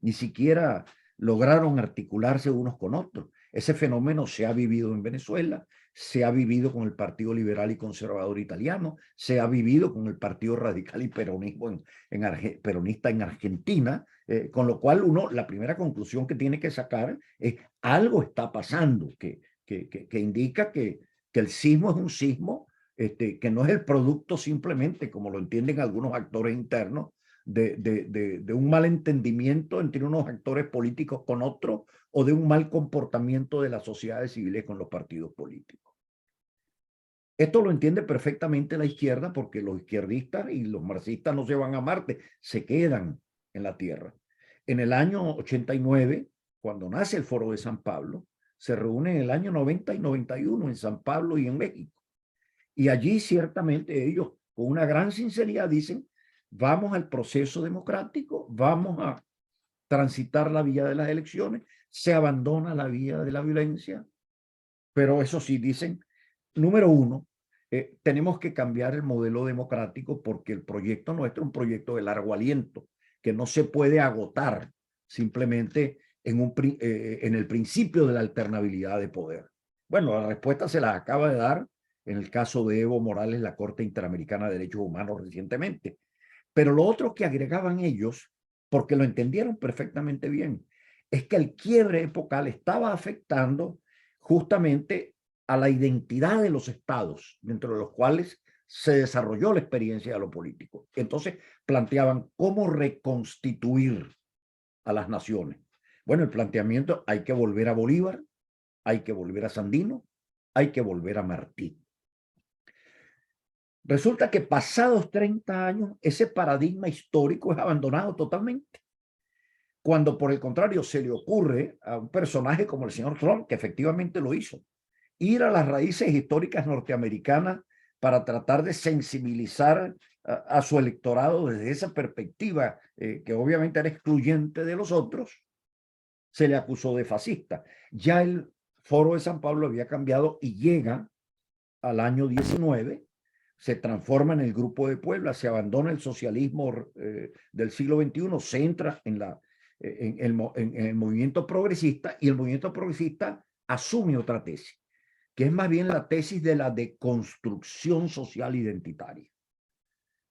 Ni siquiera lograron articularse unos con otros. Ese fenómeno se ha vivido en Venezuela, se ha vivido con el Partido Liberal y Conservador Italiano, se ha vivido con el Partido Radical y Peronista en Argentina, con lo cual la primera conclusión que tiene que sacar es algo está pasando que indica que el sismo es un sismo que no es el producto simplemente, como lo entienden algunos actores internos, de un mal entendimiento entre unos actores políticos con otros o de un mal comportamiento de las sociedades civiles con los partidos políticos. Esto lo entiende perfectamente la izquierda porque los izquierdistas y los marxistas no se van a Marte, se quedan en la Tierra. En el año 89, cuando nace el Foro de San Pablo, se reúne en el año 90 y 91 en San Pablo y en México. Y allí ciertamente ellos, con una gran sinceridad, dicen, vamos al proceso democrático, vamos a transitar la vía de las elecciones, se abandona la vía de la violencia, pero eso sí, dicen, número uno, tenemos que cambiar el modelo democrático porque el proyecto nuestro es un proyecto de largo aliento, que no se puede agotar simplemente en el principio de la alternabilidad de poder. Bueno, la respuesta se la acaba de dar en el caso de Evo Morales, la Corte Interamericana de Derechos Humanos recientemente. Pero lo otro que agregaban ellos, porque lo entendieron perfectamente bien, es que el quiebre epocal estaba afectando justamente a la identidad de los estados, dentro de los cuales se desarrolló la experiencia de lo político. Entonces planteaban cómo reconstituir a las naciones. Bueno, el planteamiento, hay que volver a Bolívar, hay que volver a Sandino, hay que volver a Martí. Resulta que pasados 30 años, ese paradigma histórico es abandonado totalmente. Cuando por el contrario se le ocurre a un personaje como el señor Trump, que efectivamente lo hizo, ir a las raíces históricas norteamericanas para tratar de sensibilizar a su electorado desde esa perspectiva, que obviamente era excluyente de los otros, se le acusó de fascista. Ya el Foro de San Pablo había cambiado y llega al año 19, se transforma en el Grupo de Puebla, se abandona el socialismo del siglo XXI, se entra en el movimiento progresista, y el movimiento progresista asume otra tesis, que es más bien la tesis de la deconstrucción social identitaria.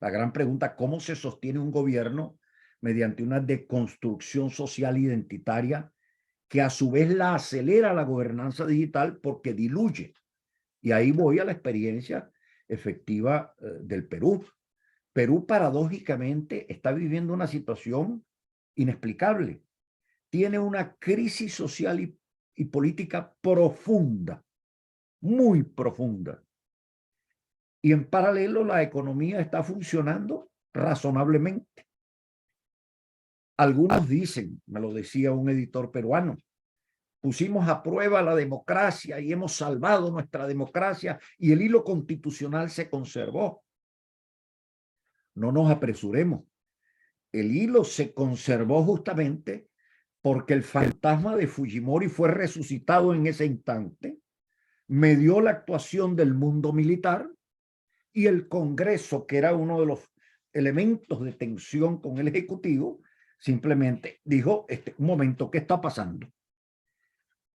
La gran pregunta, ¿cómo se sostiene un gobierno mediante una deconstrucción social identitaria que a su vez la acelera la gobernanza digital porque diluye? Y ahí voy a la experiencia efectiva del Perú. Perú paradójicamente está viviendo una situación inexplicable. Tiene una crisis social y política profunda, muy profunda. Y en paralelo la economía está funcionando razonablemente. Algunos dicen, me lo decía un editor peruano, pusimos a prueba la democracia y hemos salvado nuestra democracia y el hilo constitucional se conservó. No nos apresuremos. El hilo se conservó justamente porque el fantasma de Fujimori fue resucitado en ese instante, medió la actuación del mundo militar y el Congreso, que era uno de los elementos de tensión con el Ejecutivo, simplemente dijo, un momento, ¿qué está pasando?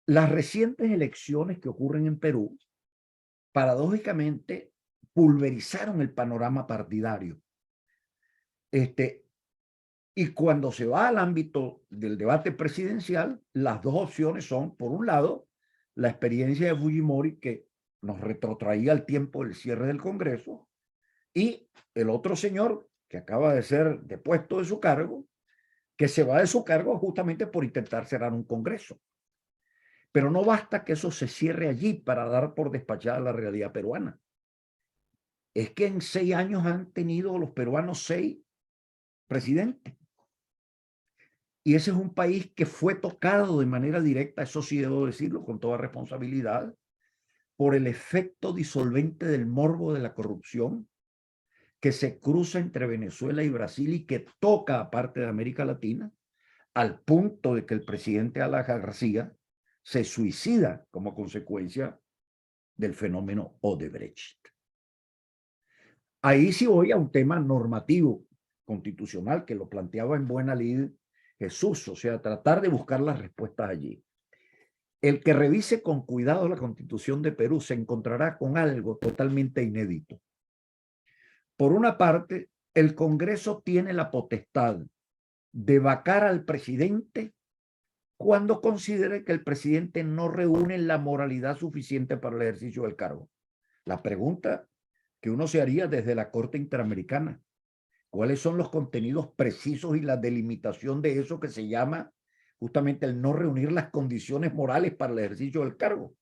Las recientes elecciones que ocurren en Perú, paradójicamente, pulverizaron el panorama partidario. Y cuando se va al ámbito del debate presidencial, las dos opciones son, por un lado, la experiencia de Fujimori, que nos retrotraía al tiempo del cierre del Congreso, y el otro señor que acaba de ser depuesto de su cargo, que se va de su cargo justamente por intentar cerrar un Congreso. Pero no basta que eso se cierre allí para dar por despachada la realidad peruana. Es que en 6 años han tenido los peruanos 6 presidentes. Y ese es un país que fue tocado de manera directa, eso sí debo decirlo con toda responsabilidad, por el efecto disolvente del morbo de la corrupción que se cruza entre Venezuela y Brasil y que toca a parte de América Latina, al punto de que el presidente Alan García se suicida como consecuencia del fenómeno Odebrecht. Ahí sí voy a un tema normativo constitucional que lo planteaba en buena lid Jesús, o sea, tratar de buscar las respuestas allí. El que revise con cuidado la Constitución de Perú se encontrará con algo totalmente inédito. Por una parte, el Congreso tiene la potestad de vacar al presidente cuando considere que el presidente no reúne la moralidad suficiente para el ejercicio del cargo. La pregunta que uno se haría desde la Corte Interamericana: ¿cuáles son los contenidos precisos y la delimitación de eso que se llama justamente el no reunir las condiciones morales para el ejercicio del cargo?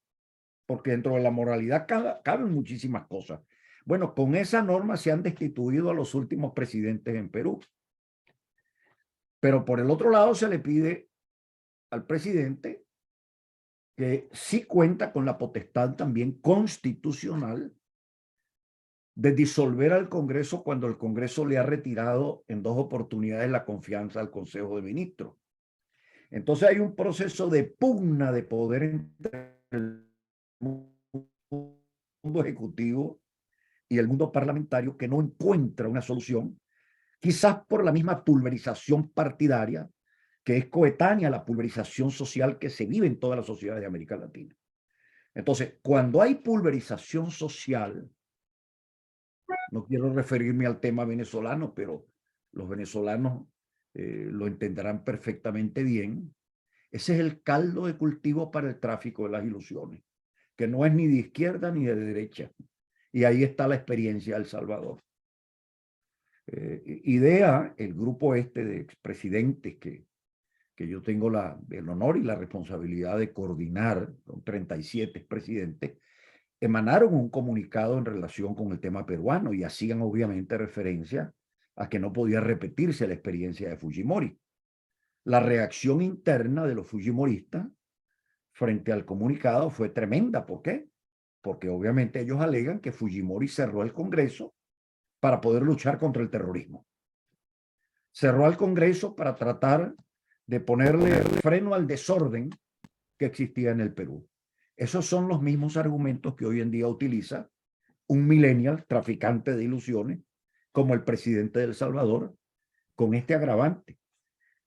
Porque dentro de la moralidad caben muchísimas cosas. Bueno, con esa norma se han destituido a los últimos presidentes en Perú. Pero por el otro lado se le pide al presidente que sí cuenta con la potestad también constitucional de disolver al Congreso cuando el Congreso le ha retirado en 2 oportunidades la confianza al Consejo de Ministros. Entonces hay un proceso de pugna de poder entre el mundo ejecutivo y el mundo parlamentario que no encuentra una solución, quizás por la misma pulverización partidaria que es coetánea a la pulverización social que se vive en todas las sociedades de América Latina. Entonces, cuando hay pulverización social, no quiero referirme al tema venezolano, pero los venezolanos lo entenderán perfectamente bien. Ese es el caldo de cultivo para el tráfico de las ilusiones, que no es ni de izquierda ni de derecha. Y ahí está la experiencia de El Salvador. IDEA, el grupo de expresidentes que yo tengo el honor y la responsabilidad de coordinar, con 37 expresidentes, emanaron un comunicado en relación con el tema peruano y hacían obviamente referencia a que no podía repetirse la experiencia de Fujimori. La reacción interna de los fujimoristas frente al comunicado fue tremenda. ¿Por qué? Porque obviamente ellos alegan que Fujimori cerró el Congreso para poder luchar contra el terrorismo. Cerró el Congreso para tratar de ponerle freno al desorden que existía en el Perú. Esos son los mismos argumentos que hoy en día utiliza un millennial traficante de ilusiones como el presidente de El Salvador, con este agravante,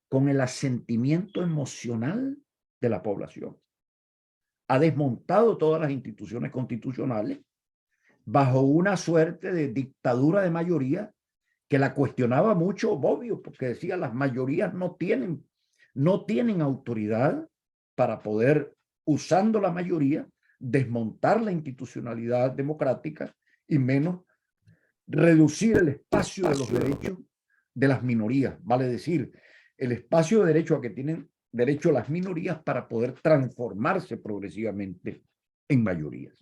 con el asentimiento emocional de la población. Ha desmontado todas las instituciones constitucionales bajo una suerte de dictadura de mayoría que la cuestionaba mucho Bobbio, porque decía las mayorías no tienen autoridad para poder, usando la mayoría, desmontar la institucionalidad democrática y menos reducir el espacio de los derechos de las minorías, vale decir, el espacio de derecho a que tienen derecho las minorías para poder transformarse progresivamente en mayorías.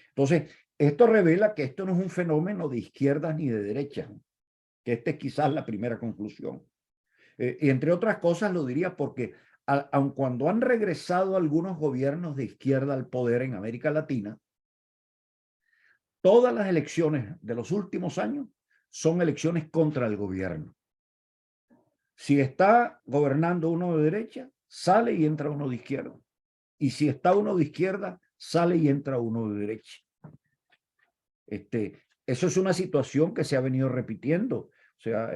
Entonces, esto revela que esto no es un fenómeno de izquierdas ni de derechas, que esta es quizás la primera conclusión. Y entre otras cosas lo diría porque aun cuando han regresado algunos gobiernos de izquierda al poder en América Latina, todas las elecciones de los últimos años son elecciones contra el gobierno. Si está gobernando uno de derecha, sale y entra uno de izquierda. Y si está uno de izquierda, sale y entra uno de derecha. Eso es una situación que se ha venido repitiendo. O sea,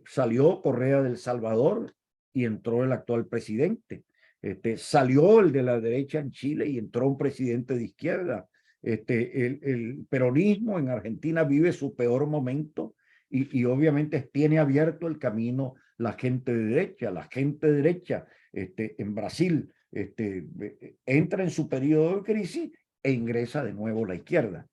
salió Correa del Salvador y entró el actual presidente. Salió el de la derecha en Chile y entró un presidente de izquierda. El peronismo en Argentina vive su peor momento y obviamente tiene abierto el camino la gente de derecha. La gente de derecha en Brasil entra en su periodo de crisis e ingresa de nuevo la izquierda.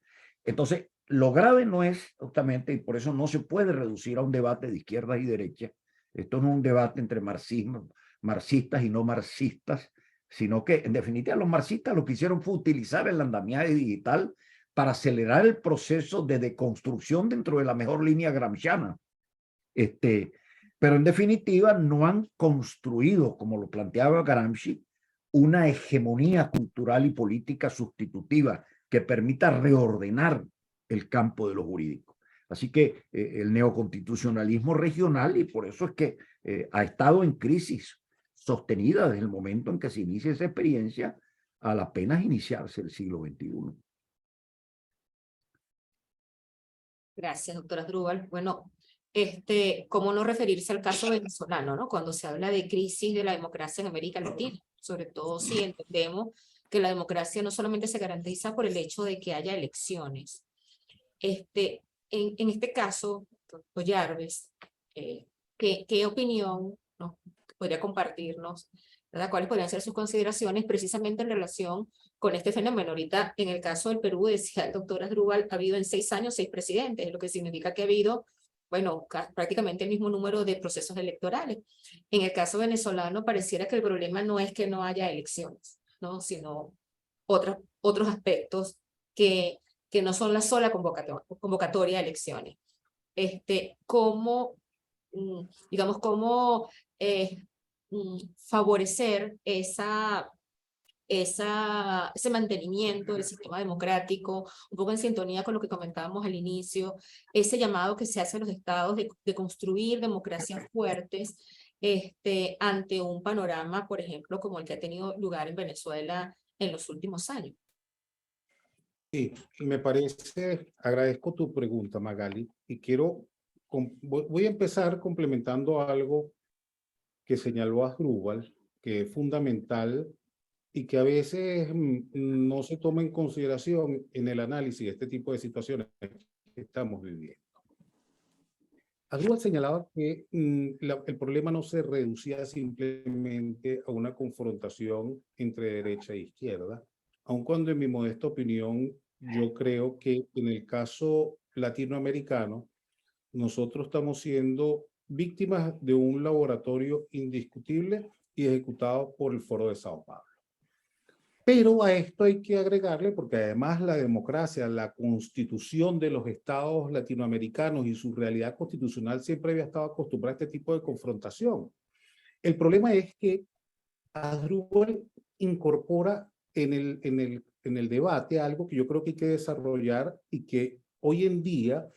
Entonces, lo grave no es justamente, y por eso no se puede reducir a un debate de izquierdas y derechas. Esto no es un debate entre marxistas y no marxistas, sino que en definitiva los marxistas lo que hicieron fue utilizar el andamiaje digital para acelerar el proceso de deconstrucción dentro de la mejor línea gramsciana. Pero en definitiva no han construido, como lo planteaba Gramsci, una hegemonía cultural y política sustitutiva que permita reordenar el campo de lo jurídico. Así que el neoconstitucionalismo regional, y por eso es que ha estado en crisis sostenida desde el momento en que se inicia esa experiencia, al apenas iniciarse el siglo XXI. Gracias, doctora Asdrúbal. Bueno, ¿cómo no referirse al caso venezolano, ¿no? Cuando se habla de crisis de la democracia en América Latina, sobre todo si entendemos que la democracia no solamente se garantiza por el hecho de que haya elecciones. En este caso, doctor Yarves, ¿qué opinión nos podría compartirnos, ¿verdad? ¿Cuáles podrían ser sus consideraciones precisamente en relación con este fenómeno? Ahorita, en el caso del Perú, decía el doctor Asdrúbal, ha habido en 6 años 6 presidentes, lo que significa que ha habido, bueno, prácticamente el mismo número de procesos electorales. En el caso venezolano, pareciera que el problema no es que no haya elecciones, ¿no? Sino otros aspectos que no son la sola convocatoria de elecciones. Digamos, cómo favorecer ese mantenimiento del sistema democrático, un poco en sintonía con lo que comentábamos al inicio, ese llamado que se hace a los estados de construir democracias fuertes ante un panorama, por ejemplo, como el que ha tenido lugar en Venezuela en los últimos años. Sí, me parece, agradezco tu pregunta, Magali, y voy a empezar complementando algo que señaló Asdrúbal, que es fundamental y que a veces no se toma en consideración en el análisis de este tipo de situaciones que estamos viviendo. Asdrúbal señalaba que el problema no se reducía simplemente a una confrontación entre derecha e izquierda, aun cuando en mi modesta opinión yo creo que en el caso latinoamericano nosotros estamos siendo víctimas de un laboratorio indiscutible y ejecutado por el Foro de Sao Paulo. Pero a esto hay que agregarle, porque además la democracia, la constitución de los estados latinoamericanos y su realidad constitucional siempre había estado acostumbrada a este tipo de confrontación. El problema es que Asdrúbal incorpora en el debate algo que yo creo que hay que desarrollar y que hoy en día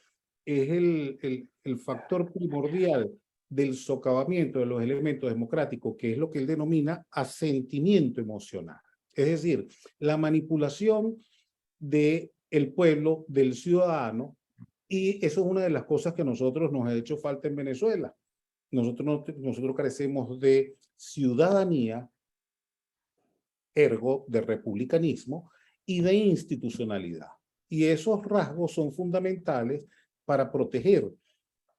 es el factor primordial del socavamiento de los elementos democráticos, que es lo que él denomina asentimiento emocional. Es decir, la manipulación del pueblo, del ciudadano, y eso es una de las cosas que a nosotros nos ha hecho falta en Venezuela. Nosotros carecemos de ciudadanía, ergo de republicanismo, y de institucionalidad. Y esos rasgos son fundamentales para proteger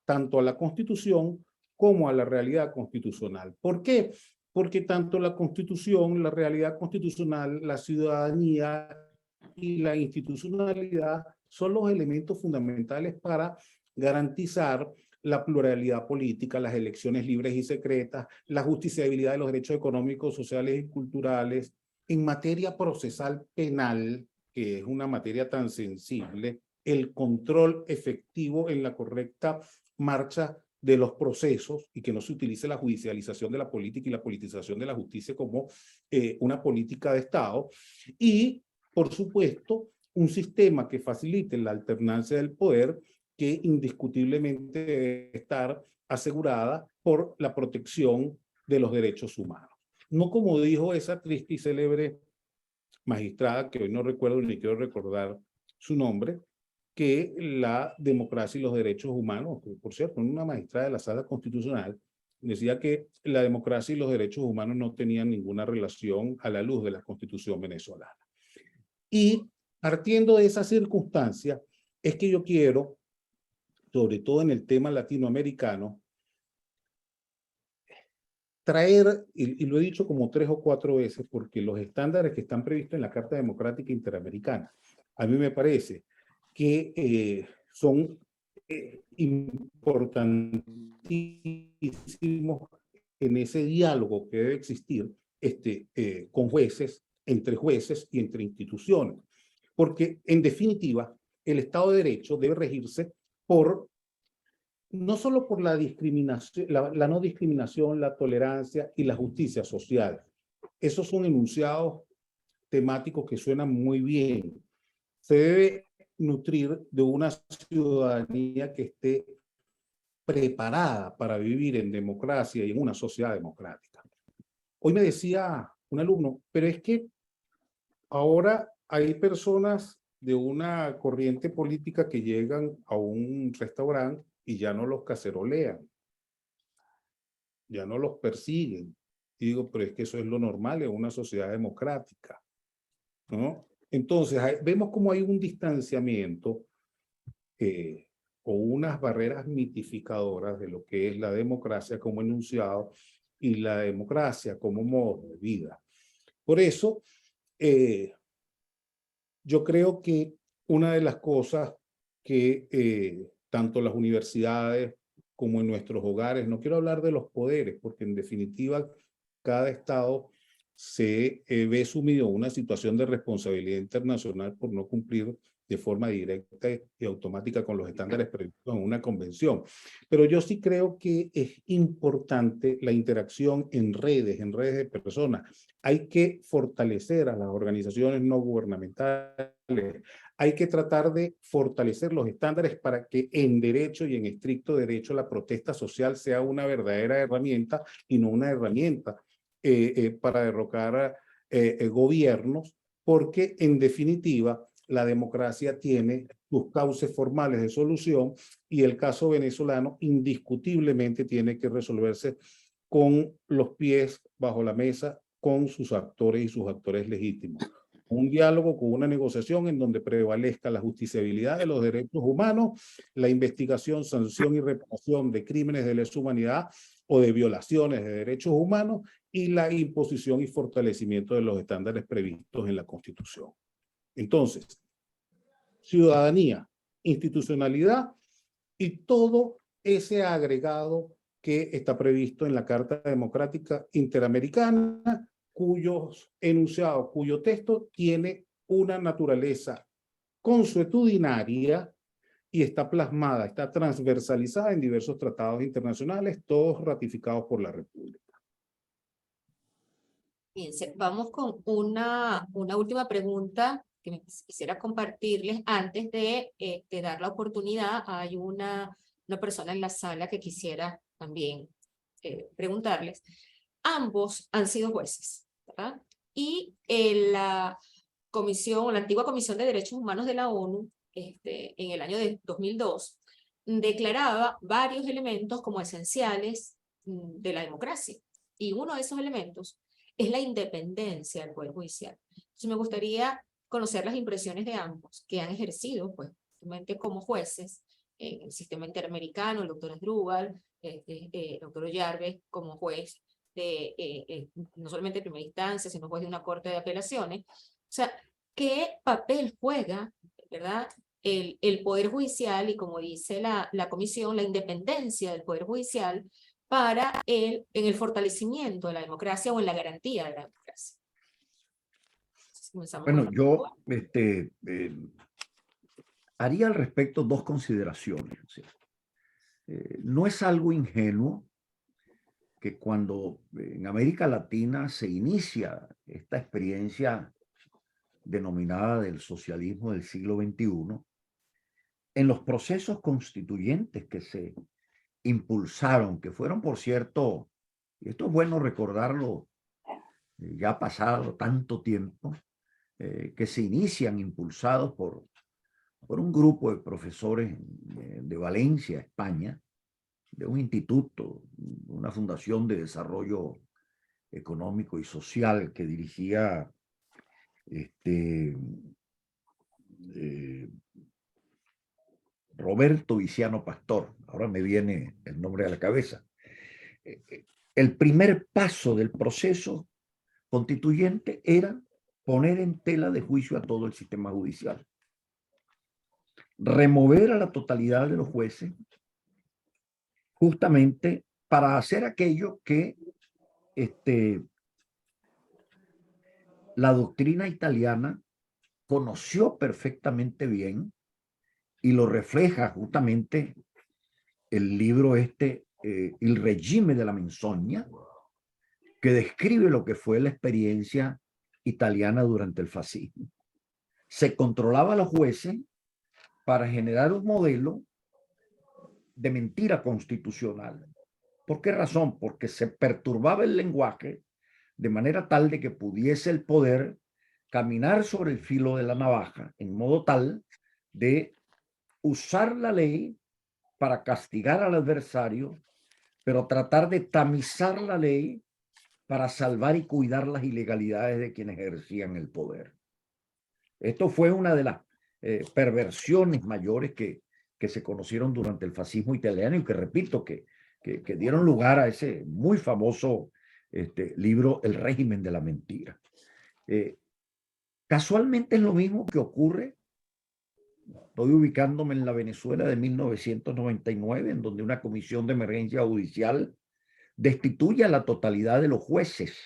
tanto a la Constitución como a la realidad constitucional. ¿Por qué? Porque tanto la Constitución, la realidad constitucional, la ciudadanía y la institucionalidad son los elementos fundamentales para garantizar la pluralidad política, las elecciones libres y secretas, la justiciabilidad de los derechos económicos, sociales y culturales. En materia procesal penal, que es una materia tan sensible, el control efectivo en la correcta marcha de los procesos y que no se utilice la judicialización de la política y la politización de la justicia como una política de Estado. Y, por supuesto, un sistema que facilite la alternancia del poder que indiscutiblemente debe estar asegurada por la protección de los derechos humanos. No como dijo esa triste y célebre magistrada, que hoy no recuerdo ni quiero recordar su nombre, que la democracia y los derechos humanos, que, por cierto, una magistrada de la Sala Constitucional, decía que la democracia y los derechos humanos no tenían ninguna relación a la luz de la Constitución venezolana. Y partiendo de esa circunstancia, es que yo quiero, sobre todo en el tema latinoamericano, traer, y lo he dicho como 3 o 4 veces, porque los estándares que están previstos en la Carta Democrática Interamericana, a mí me parece que son importantísimos en ese diálogo que debe existir con jueces, entre jueces y entre instituciones. Porque, en definitiva, el Estado de Derecho debe regirse por no solo por la discriminación, la no discriminación, la tolerancia y la justicia social. Esos son enunciados temáticos que suenan muy bien. Se debe nutrir de una ciudadanía que esté preparada para vivir en democracia y en una sociedad democrática. Hoy me decía un alumno, pero es que ahora hay personas de una corriente política que llegan a un restaurante y ya no los cacerolean, ya no los persiguen. Y digo, pero es que eso es lo normal en una sociedad democrática, ¿no? Entonces, vemos como hay un distanciamiento o unas barreras mitificadoras de lo que es la democracia como enunciado y la democracia como modo de vida. Por eso, yo creo que una de las cosas que tanto las universidades como en nuestros hogares, no quiero hablar de los poderes, porque en definitiva cada estado se ve sumido en una situación de responsabilidad internacional por no cumplir de forma directa y automática con los estándares previstos en una convención. Pero yo sí creo que es importante la interacción en redes de personas. Hay que fortalecer a las organizaciones no gubernamentales, hay que tratar de fortalecer los estándares para que en derecho y en estricto derecho la protesta social sea una verdadera herramienta y no una herramienta para derrocar gobiernos, porque en definitiva la democracia tiene sus cauces formales de solución y el caso venezolano indiscutiblemente tiene que resolverse con los pies bajo la mesa, con sus actores y sus actores legítimos. Un diálogo con una negociación en donde prevalezca la justiciabilidad de los derechos humanos, la investigación, sanción y reparación de crímenes de lesa humanidad o de violaciones de derechos humanos y la imposición y fortalecimiento de los estándares previstos en la Constitución. Entonces, ciudadanía, institucionalidad y todo ese agregado que está previsto en la Carta Democrática Interamericana, cuyos enunciados, cuyo texto tiene una naturaleza consuetudinaria y está plasmada, está transversalizada en diversos tratados internacionales, todos ratificados por la República. Bien, vamos con una última pregunta que quisiera compartirles antes de dar la oportunidad. Hay una persona en la sala que quisiera también preguntarles. Ambos han sido jueces, ¿verdad? Y la antigua Comisión de Derechos Humanos de la ONU, en el año de 2002, declaraba varios elementos como esenciales de la democracia. Y uno de esos elementos es la independencia del Poder Judicial. Entonces me gustaría conocer las impresiones de ambos que han ejercido, pues, como jueces en el sistema interamericano, el doctor Asdrúbal, el doctor Ollarbe como juez no solamente de primera instancia, sino juez de una corte de apelaciones. O sea, ¿qué papel juega, verdad, el Poder Judicial y, como dice la Comisión, la independencia del Poder Judicial en el fortalecimiento de la democracia o en la garantía de la democracia? Bueno, yo haría al respecto 2 consideraciones. ¿Sí? No es algo ingenuo que cuando en América Latina se inicia esta experiencia denominada del socialismo del siglo XXI, en los procesos constituyentes que se impulsaron, que fueron, por cierto, y esto es bueno recordarlo, ya ha pasado tanto tiempo, que se inician impulsados por un grupo de profesores de Valencia, España, de un instituto, una fundación de desarrollo económico y social que dirigía Roberto Viciano Pastor. Ahora me viene el nombre a la cabeza. El primer paso del proceso constituyente era poner en tela de juicio a todo el sistema judicial, remover a la totalidad de los jueces, justamente para hacer aquello que la doctrina italiana conoció perfectamente bien, y lo refleja justamente el libro Il regime della menzogna, que describe lo que fue la experiencia italiana durante el fascismo. Se controlaba a los jueces para generar un modelo de mentira constitucional. ¿Por qué razón? Porque se perturbaba el lenguaje de manera tal de que pudiese el poder caminar sobre el filo de la navaja, en modo tal de usar la ley para castigar al adversario, pero tratar de tamizar la ley para salvar y cuidar las ilegalidades de quienes ejercían el poder. Esto fue una de las perversiones mayores que se conocieron durante el fascismo italiano y que, repito, que dieron lugar a ese muy famoso libro, El régimen de la mentira. Casualmente es lo mismo que ocurre. Estoy ubicándome en la Venezuela de 1999, en donde una comisión de emergencia judicial destituye a la totalidad de los jueces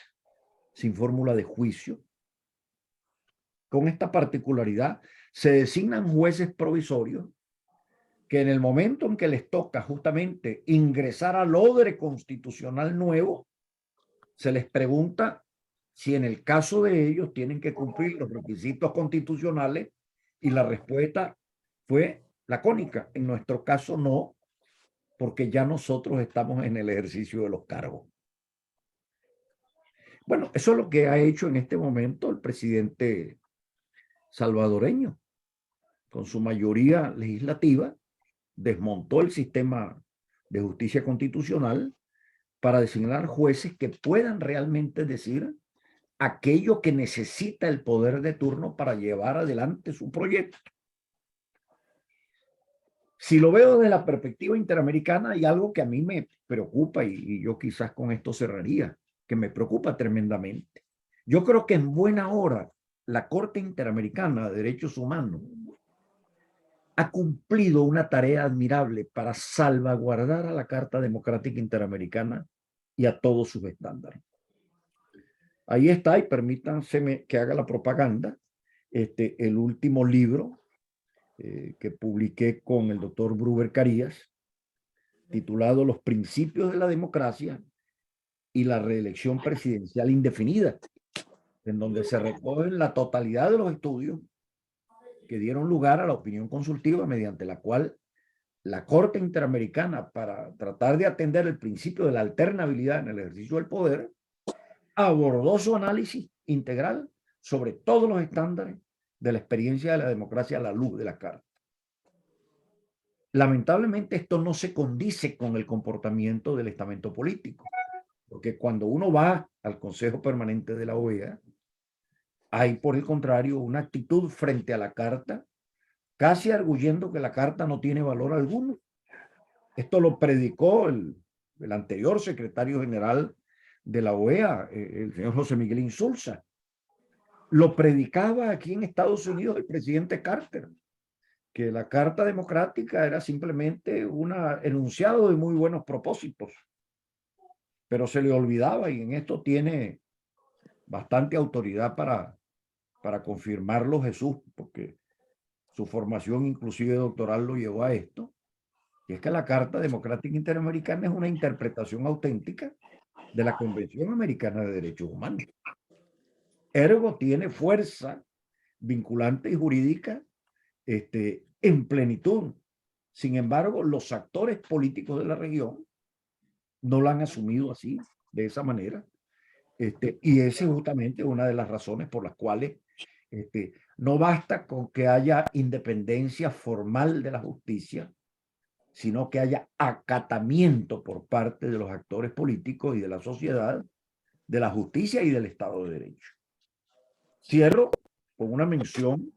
sin fórmula de juicio. Con esta particularidad, se designan jueces provisorios que en el momento en que les toca justamente ingresar al odre constitucional nuevo, se les pregunta si en el caso de ellos tienen que cumplir los requisitos constitucionales, y la respuesta fue lacónica: en nuestro caso no, porque ya nosotros estamos en el ejercicio de los cargos. Bueno, eso es lo que ha hecho en este momento el presidente salvadoreño. Con su mayoría legislativa, desmontó el sistema de justicia constitucional para designar jueces que puedan realmente decir aquello que necesita el poder de turno para llevar adelante su proyecto. Si lo veo desde la perspectiva interamericana, hay algo que a mí me preocupa, y yo quizás con esto cerraría, que me preocupa tremendamente. Yo creo que en buena hora la Corte Interamericana de Derechos Humanos ha cumplido una tarea admirable para salvaguardar a la Carta Democrática Interamericana y a todos sus estándares. Ahí está, y permítanse que haga la propaganda, el último libro que publiqué con el doctor Bruber Carías, titulado Los principios de la democracia y la reelección presidencial indefinida, en donde se recogen la totalidad de los estudios que dieron lugar a la opinión consultiva, mediante la cual la Corte Interamericana, para tratar de atender el principio de la alternabilidad en el ejercicio del poder, abordó su análisis integral sobre todos los estándares de la experiencia de la democracia a la luz de la Carta. Lamentablemente esto no se condice con el comportamiento del estamento político, porque cuando uno va al Consejo Permanente de la OEA, hay por el contrario una actitud frente a la Carta, casi arguyendo que la Carta no tiene valor alguno. Esto lo predicó el anterior secretario general de la OEA, el señor José Miguel Insulza. Lo predicaba aquí en Estados Unidos el presidente Carter, que la Carta Democrática era simplemente un enunciado de muy buenos propósitos, pero se le olvidaba, y en esto tiene bastante autoridad para confirmarlo Jesús, porque su formación inclusive doctoral lo llevó a esto, y es que la Carta Democrática Interamericana es una interpretación auténtica de la Convención Americana de Derechos Humanos. Ergo tiene fuerza vinculante y jurídica en plenitud. Sin embargo, los actores políticos de la región no la han asumido así, de esa manera. Y esa es justamente una de las razones por las cuales No basta con que haya independencia formal de la justicia, sino que haya acatamiento por parte de los actores políticos y de la sociedad, de la justicia y del Estado de Derecho. Cierro con una mención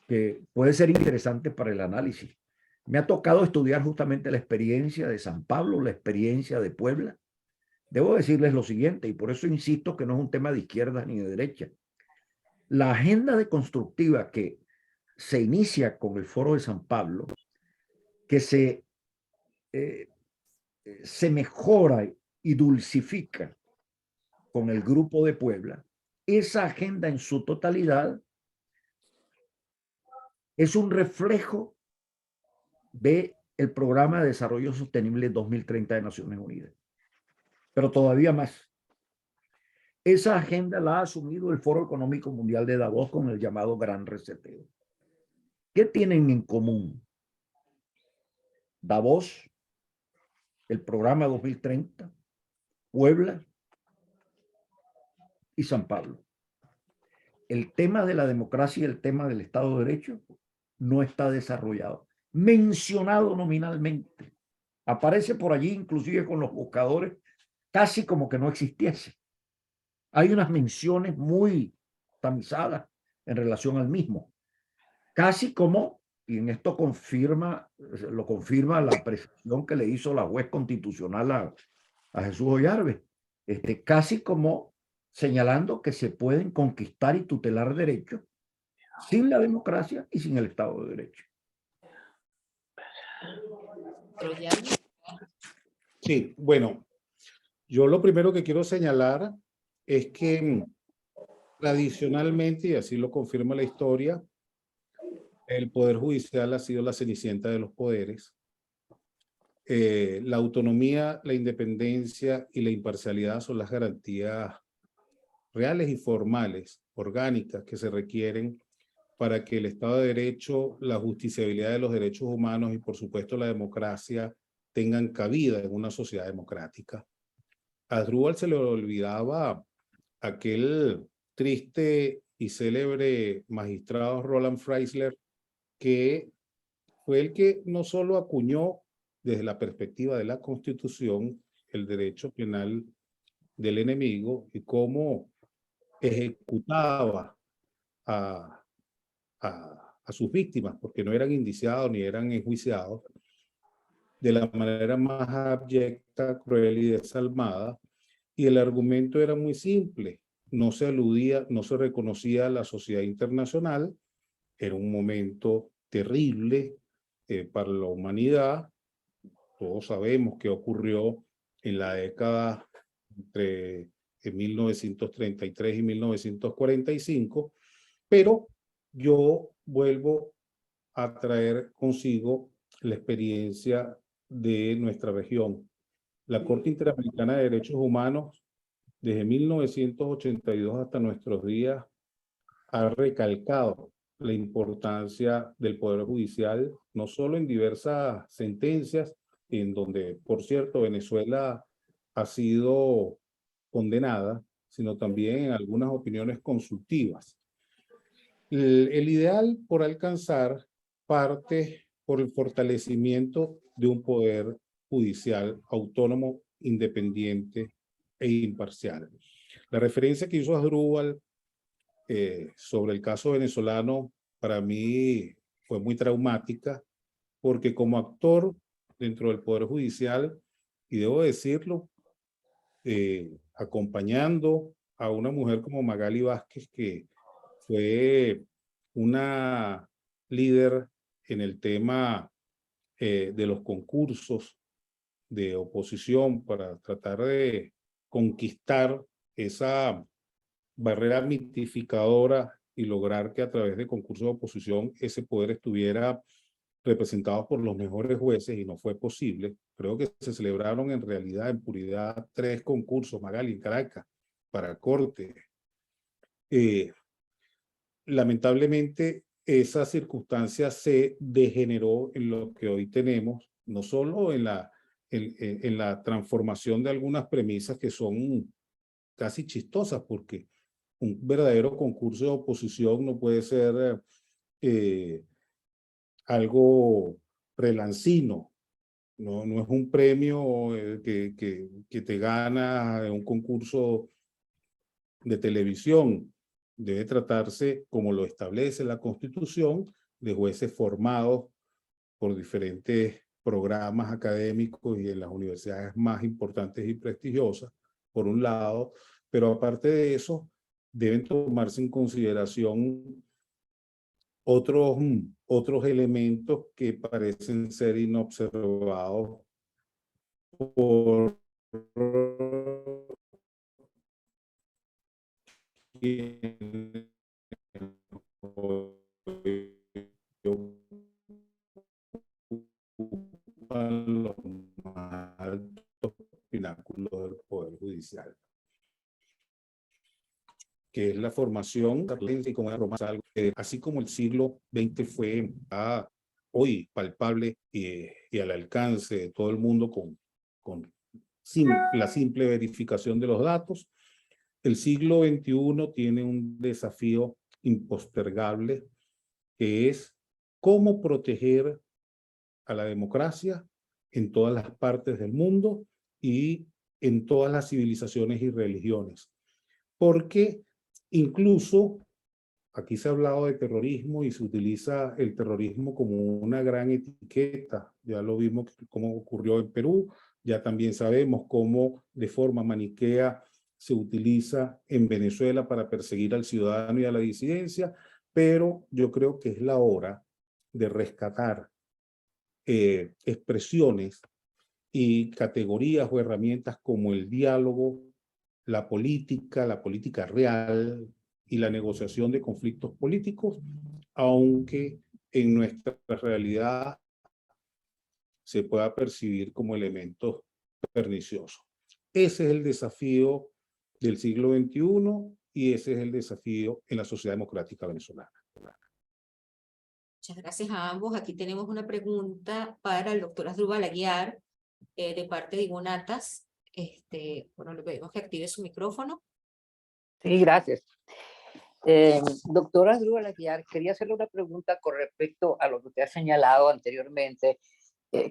que puede ser interesante para el análisis. Me ha tocado estudiar justamente la experiencia de San Pablo, la experiencia de Puebla. Debo decirles lo siguiente, y por eso insisto que no es un tema de izquierda ni de derecha. La agenda deconstructiva que se inicia con el Foro de San Pablo, que se mejora y dulcifica con el Grupo de Puebla, esa agenda en su totalidad es un reflejo de el Programa de Desarrollo Sostenible 2030 de Naciones Unidas. Pero todavía más. Esa agenda la ha asumido el Foro Económico Mundial de Davos con el llamado Gran Reseteo. ¿Qué tienen en común Davos, el Programa 2030, Puebla y San Pablo? El tema de la democracia y el tema del Estado de Derecho no está desarrollado. Mencionado nominalmente. Aparece por allí inclusive con los buscadores casi como que no existiese. Hay unas menciones muy tamizadas en relación al mismo. Casi como, y en esto lo confirma la apreciación que le hizo la juez constitucional a Jesús Ollarbe, casi como señalando que se pueden conquistar y tutelar derechos sin la democracia y sin el Estado de Derecho. Sí, bueno, yo lo primero que quiero señalar es que tradicionalmente, y así lo confirma la historia, el Poder Judicial ha sido la cenicienta de los poderes. La autonomía, la independencia y la imparcialidad son las garantías reales y formales, orgánicas, que se requieren para que el Estado de Derecho, la justiciabilidad de los derechos humanos y, por supuesto, la democracia tengan cabida en una sociedad democrática. A Asdrúbal se le olvidaba aquel triste y célebre magistrado Roland Freisler, que fue el que no solo acuñó desde la perspectiva de la Constitución el derecho penal del enemigo y cómo ejecutaba a sus víctimas, porque no eran indiciados ni eran enjuiciados, de la manera más abyecta, cruel y desalmada, y el argumento era muy simple. No se aludía, no se reconocía a la sociedad internacional. Era un momento terrible para la humanidad. Todos sabemos qué ocurrió en la década entre 1933 y 1945, pero yo vuelvo a traer consigo la experiencia de nuestra región. La Corte Interamericana de Derechos Humanos, desde 1982 hasta nuestros días, ha recalcado la importancia del Poder Judicial, no solo en diversas sentencias, en donde, por cierto, Venezuela ha sido condenada, sino también en algunas opiniones consultivas. El ideal por alcanzar parte por el fortalecimiento de un poder judicial autónomo, independiente e imparcial. La referencia que hizo Asdrúbal sobre el caso venezolano para mí fue muy traumática, porque como actor dentro del Poder Judicial, y debo decirlo, acompañando a una mujer como Magali Vázquez, que fue una líder en el tema de los concursos de oposición para tratar de conquistar esa barrera mitificadora y lograr que a través de concursos de oposición ese poder estuviera representado por los mejores jueces, y no fue posible. Creo que se celebraron en realidad en puridad 3 concursos, Magali, en Caracas, para corte. Lamentablemente, esa circunstancia se degeneró en lo que hoy tenemos, no solo en la transformación de algunas premisas que son casi chistosas, porque un verdadero concurso de oposición no puede ser algo relancino. No es un premio que te gana en un concurso de televisión. Debe tratarse, como lo establece la Constitución, de jueces formados por diferentes programas académicos y en las universidades más importantes y prestigiosas, por un lado, pero aparte de eso, deben tomarse en consideración otros elementos que parecen ser inobservados por quienes ocupan los más altos pináculos del Poder Judicial, que es la formación, y como algo, así como el siglo XX fue hoy palpable y al alcance de todo el mundo con la simple verificación de los datos, el siglo XXI tiene un desafío impostergable, que es cómo proteger a la democracia en todas las partes del mundo y en todas las civilizaciones y religiones. Porque incluso aquí se ha hablado de terrorismo y se utiliza el terrorismo como una gran etiqueta. Ya lo vimos cómo ocurrió en Perú, ya también sabemos cómo de forma maniquea se utiliza en Venezuela para perseguir al ciudadano y a la disidencia, pero yo creo que es la hora de rescatar expresiones y categorías o herramientas como el diálogo, la política real y la negociación de conflictos políticos, aunque en nuestra realidad se pueda percibir como elementos perniciosos. Ese es el desafío del siglo XXI y ese es el desafío en la sociedad democrática venezolana. Muchas gracias a ambos. Aquí tenemos una pregunta para el doctor Asdrúbal Aguiar, de parte de Igonatas. Bueno, le pedimos que active su micrófono. Sí, gracias. Doctora Asdrúbal Aguiar, quería hacerle una pregunta con respecto a lo que usted ha señalado anteriormente,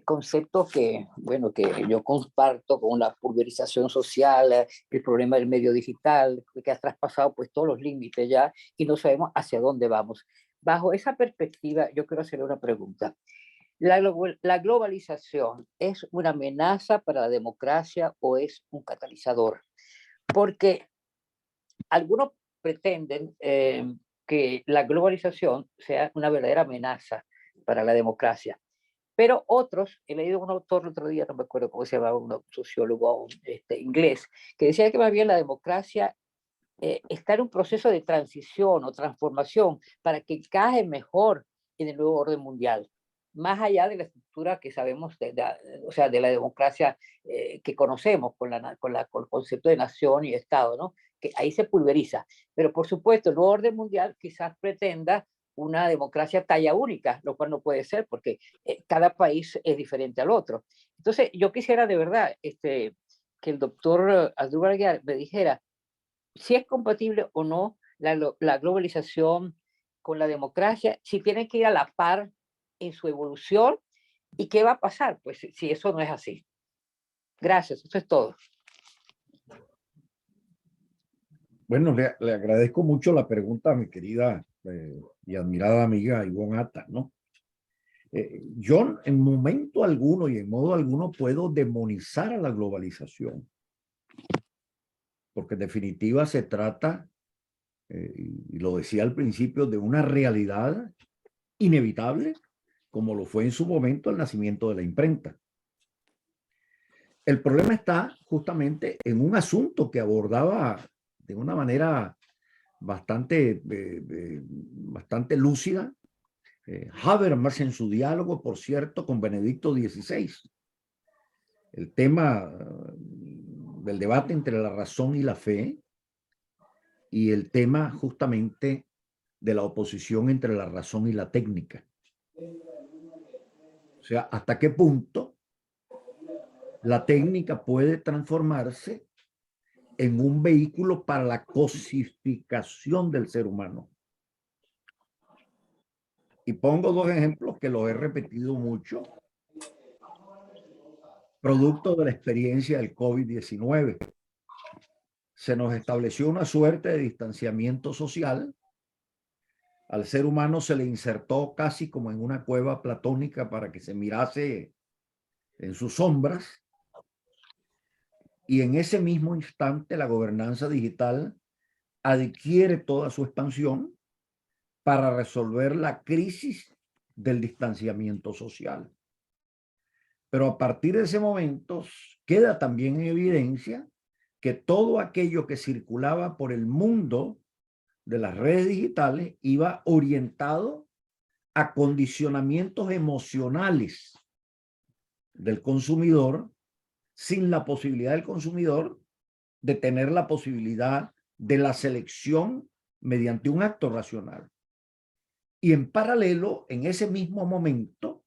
conceptos que, bueno, que yo comparto con la pulverización social, el problema del medio digital, que ha traspasado pues todos los límites ya y no sabemos hacia dónde vamos. Bajo esa perspectiva, yo quiero hacerle una pregunta. ¿La globalización es una amenaza para la democracia o es un catalizador? Porque algunos pretenden que la globalización sea una verdadera amenaza para la democracia. Pero otros, he leído un autor el otro día, no me acuerdo cómo se llamaba, un sociólogo inglés, que decía que más bien la democracia está en un proceso de transición o transformación para que encaje mejor en el nuevo orden mundial, más allá de la estructura que sabemos, o sea, de la democracia que conocemos con el concepto de nación y Estado, ¿no? Que ahí se pulveriza. Pero por supuesto, el nuevo orden mundial quizás pretenda una democracia talla única, lo cual no puede ser porque cada país es diferente al otro. Entonces, yo quisiera de verdad que el doctor Asdrúbal Aguiar me dijera si es compatible o no la globalización con la democracia, si tiene que ir a la par en su evolución y qué va a pasar, pues si eso no es así. Gracias, eso es todo. Bueno, le agradezco mucho la pregunta a mi querida y admirada amiga Ivonne Atta, ¿no? Yo en momento alguno y en modo alguno puedo demonizar a la globalización, porque en definitiva se trata, y lo decía al principio, de una realidad inevitable, como lo fue en su momento el nacimiento de la imprenta. El problema está justamente en un asunto que abordaba de una manera bastante lúcida Habermas en su diálogo, por cierto, con Benedicto XVI. El tema del debate entre la razón y la fe y el tema justamente de la oposición entre la razón y la técnica. O sea, hasta qué punto la técnica puede transformarse en un vehículo para la cosificación del ser humano. Y pongo dos ejemplos que los he repetido mucho, producto de la experiencia del COVID-19. Se nos estableció una suerte de distanciamiento social. Al ser humano se le insertó casi como en una cueva platónica para que se mirase en sus sombras. Y en ese mismo instante la gobernanza digital adquiere toda su expansión para resolver la crisis del distanciamiento social. Pero a partir de ese momento queda también en evidencia que todo aquello que circulaba por el mundo de las redes digitales iba orientado a condicionamientos emocionales del consumidor, sin la posibilidad del consumidor de tener la posibilidad de la selección mediante un acto racional. Y en paralelo, en ese mismo momento,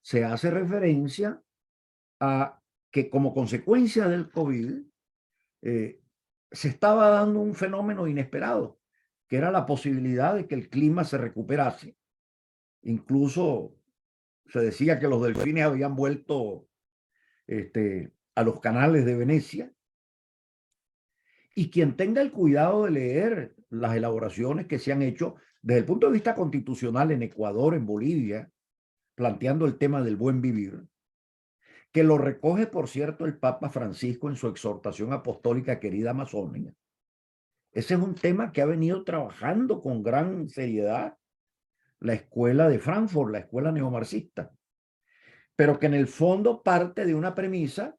se hace referencia a que como consecuencia del COVID se estaba dando un fenómeno inesperado, que era la posibilidad de que el clima se recuperase. Incluso se decía que los delfines habían vuelto a los canales de Venecia. Y quien tenga el cuidado de leer las elaboraciones que se han hecho desde el punto de vista constitucional en Ecuador, en Bolivia, planteando el tema del buen vivir, que lo recoge, por cierto, el Papa Francisco en su exhortación apostólica Querida Amazonia. Ese es un tema que ha venido trabajando con gran seriedad la escuela de Frankfurt, la escuela neomarxista, pero que en el fondo parte de una premisa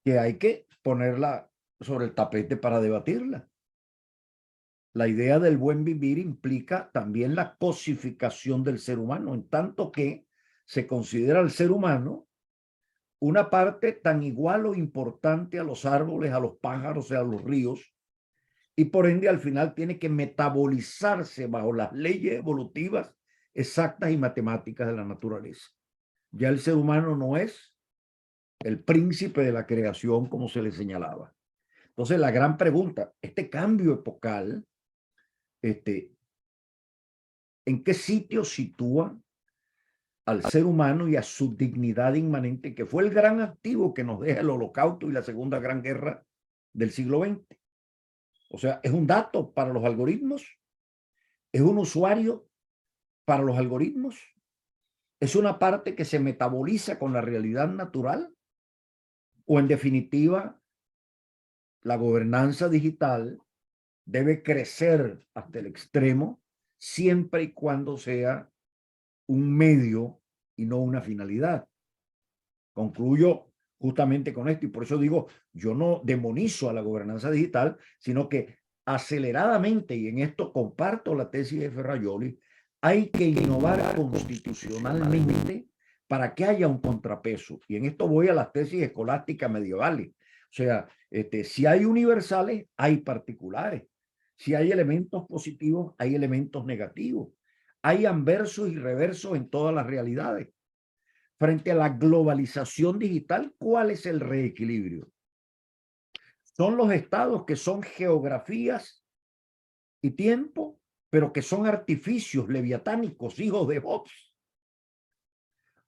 que hay que ponerla sobre el tapete para debatirla. La idea del buen vivir implica también la cosificación del ser humano, en tanto que se considera al ser humano una parte tan igual o importante a los árboles, a los pájaros y a los ríos, y por ende al final tiene que metabolizarse bajo las leyes evolutivas exactas y matemáticas de la naturaleza. Ya el ser humano no es el príncipe de la creación como se le señalaba. Entonces la gran pregunta, este cambio epocal, ¿en qué sitio sitúa al ser humano y a su dignidad inmanente, que fue el gran activo que nos deja el Holocausto y la Segunda Gran Guerra del siglo XX? O sea, es un dato para los algoritmos, es un usuario para los algoritmos, es una parte que se metaboliza con la realidad natural, o en definitiva, la gobernanza digital debe crecer hasta el extremo siempre y cuando sea un medio y no una finalidad. Concluyo justamente con esto y por eso digo, yo no demonizo a la gobernanza digital, sino que aceleradamente, y en esto comparto la tesis de Ferrajoli, hay que innovar constitucionalmente para que haya un contrapeso. Y en esto voy a las tesis escolásticas medievales. O sea, si hay universales, hay particulares. Si hay elementos positivos, hay elementos negativos. Hay anversos y reversos en todas las realidades. Frente a la globalización digital, ¿cuál es el reequilibrio? Son los estados que son geografías y tiempo, pero que son artificios leviatánicos, hijos de Hobbes.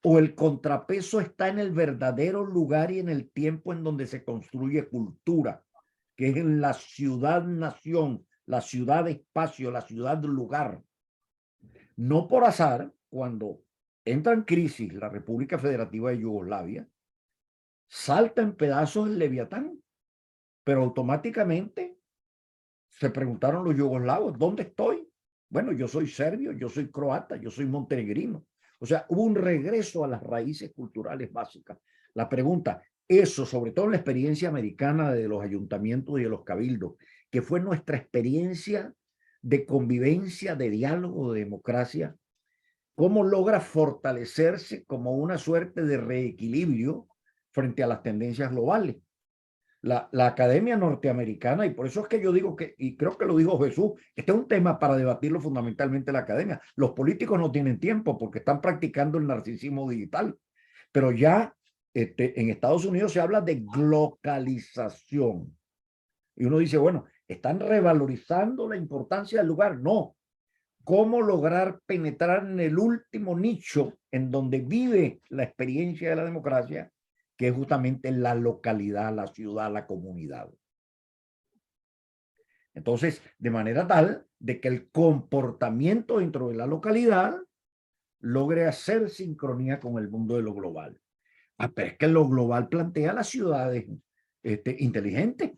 O el contrapeso está en el verdadero lugar y en el tiempo en donde se construye cultura, que es en la ciudad-nación, la ciudad-espacio, la ciudad-lugar. No por azar, cuando entra en crisis la República Federativa de Yugoslavia, salta en pedazos el Leviatán, pero automáticamente se preguntaron los yugoslavos, ¿dónde estoy? Bueno, yo soy serbio, yo soy croata, yo soy montenegrino. O sea, hubo un regreso a las raíces culturales básicas. La pregunta, eso, sobre todo en la experiencia americana de los ayuntamientos y de los cabildos, que fue nuestra experiencia de convivencia, de diálogo, de democracia, ¿cómo logra fortalecerse como una suerte de reequilibrio frente a las tendencias globales? La academia norteamericana, y por eso es que yo digo que, y creo que lo dijo Jesús, este es un tema para debatirlo fundamentalmente en la academia. Los políticos no tienen tiempo porque están practicando el narcisismo digital, pero ya en Estados Unidos se habla de globalización. Y uno dice, bueno, ¿están revalorizando la importancia del lugar? No. ¿Cómo lograr penetrar en el último nicho en donde vive la experiencia de la democracia, que es justamente la localidad, la ciudad, la comunidad? Entonces, de manera tal de que el comportamiento dentro de la localidad logre hacer sincronía con el mundo de lo global. Pero es que lo global plantea las ciudades inteligentes.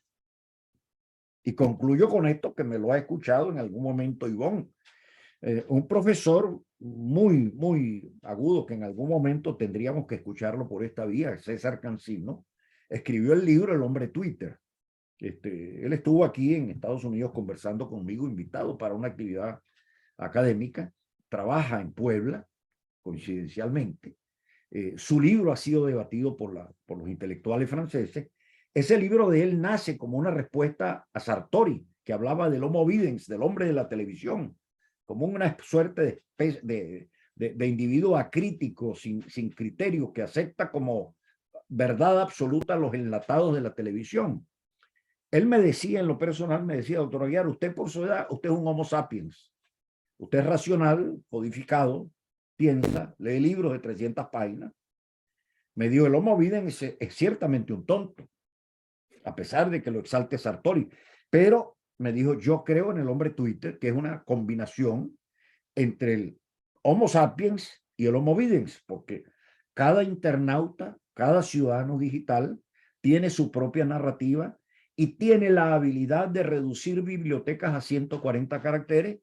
Y concluyo con esto que me lo ha escuchado en algún momento Ivonne. Un profesor muy agudo, que en algún momento tendríamos que escucharlo por esta vía, César Cancino, escribió el libro El hombre Twitter. Él estuvo aquí en Estados Unidos conversando conmigo, invitado para una actividad académica, trabaja en Puebla, coincidencialmente. Su libro ha sido debatido por los intelectuales franceses. Ese libro de él nace como una respuesta a Sartori, que hablaba del homo videns, del hombre de la televisión, como una suerte de individuo acrítico, sin criterio, que acepta como verdad absoluta los enlatados de la televisión. Él me decía, en lo personal, me decía, doctor Aguiar, usted por su edad, usted es un homo sapiens. Usted es racional, codificado, piensa, lee libros de 300 páginas. Me dijo, el homo videns es ciertamente un tonto, a pesar de que lo exalte Sartori. Pero me dijo, yo creo en el hombre Twitter, que es una combinación entre el homo sapiens y el homo videns, porque cada internauta, cada ciudadano digital tiene su propia narrativa y tiene la habilidad de reducir bibliotecas a 140 caracteres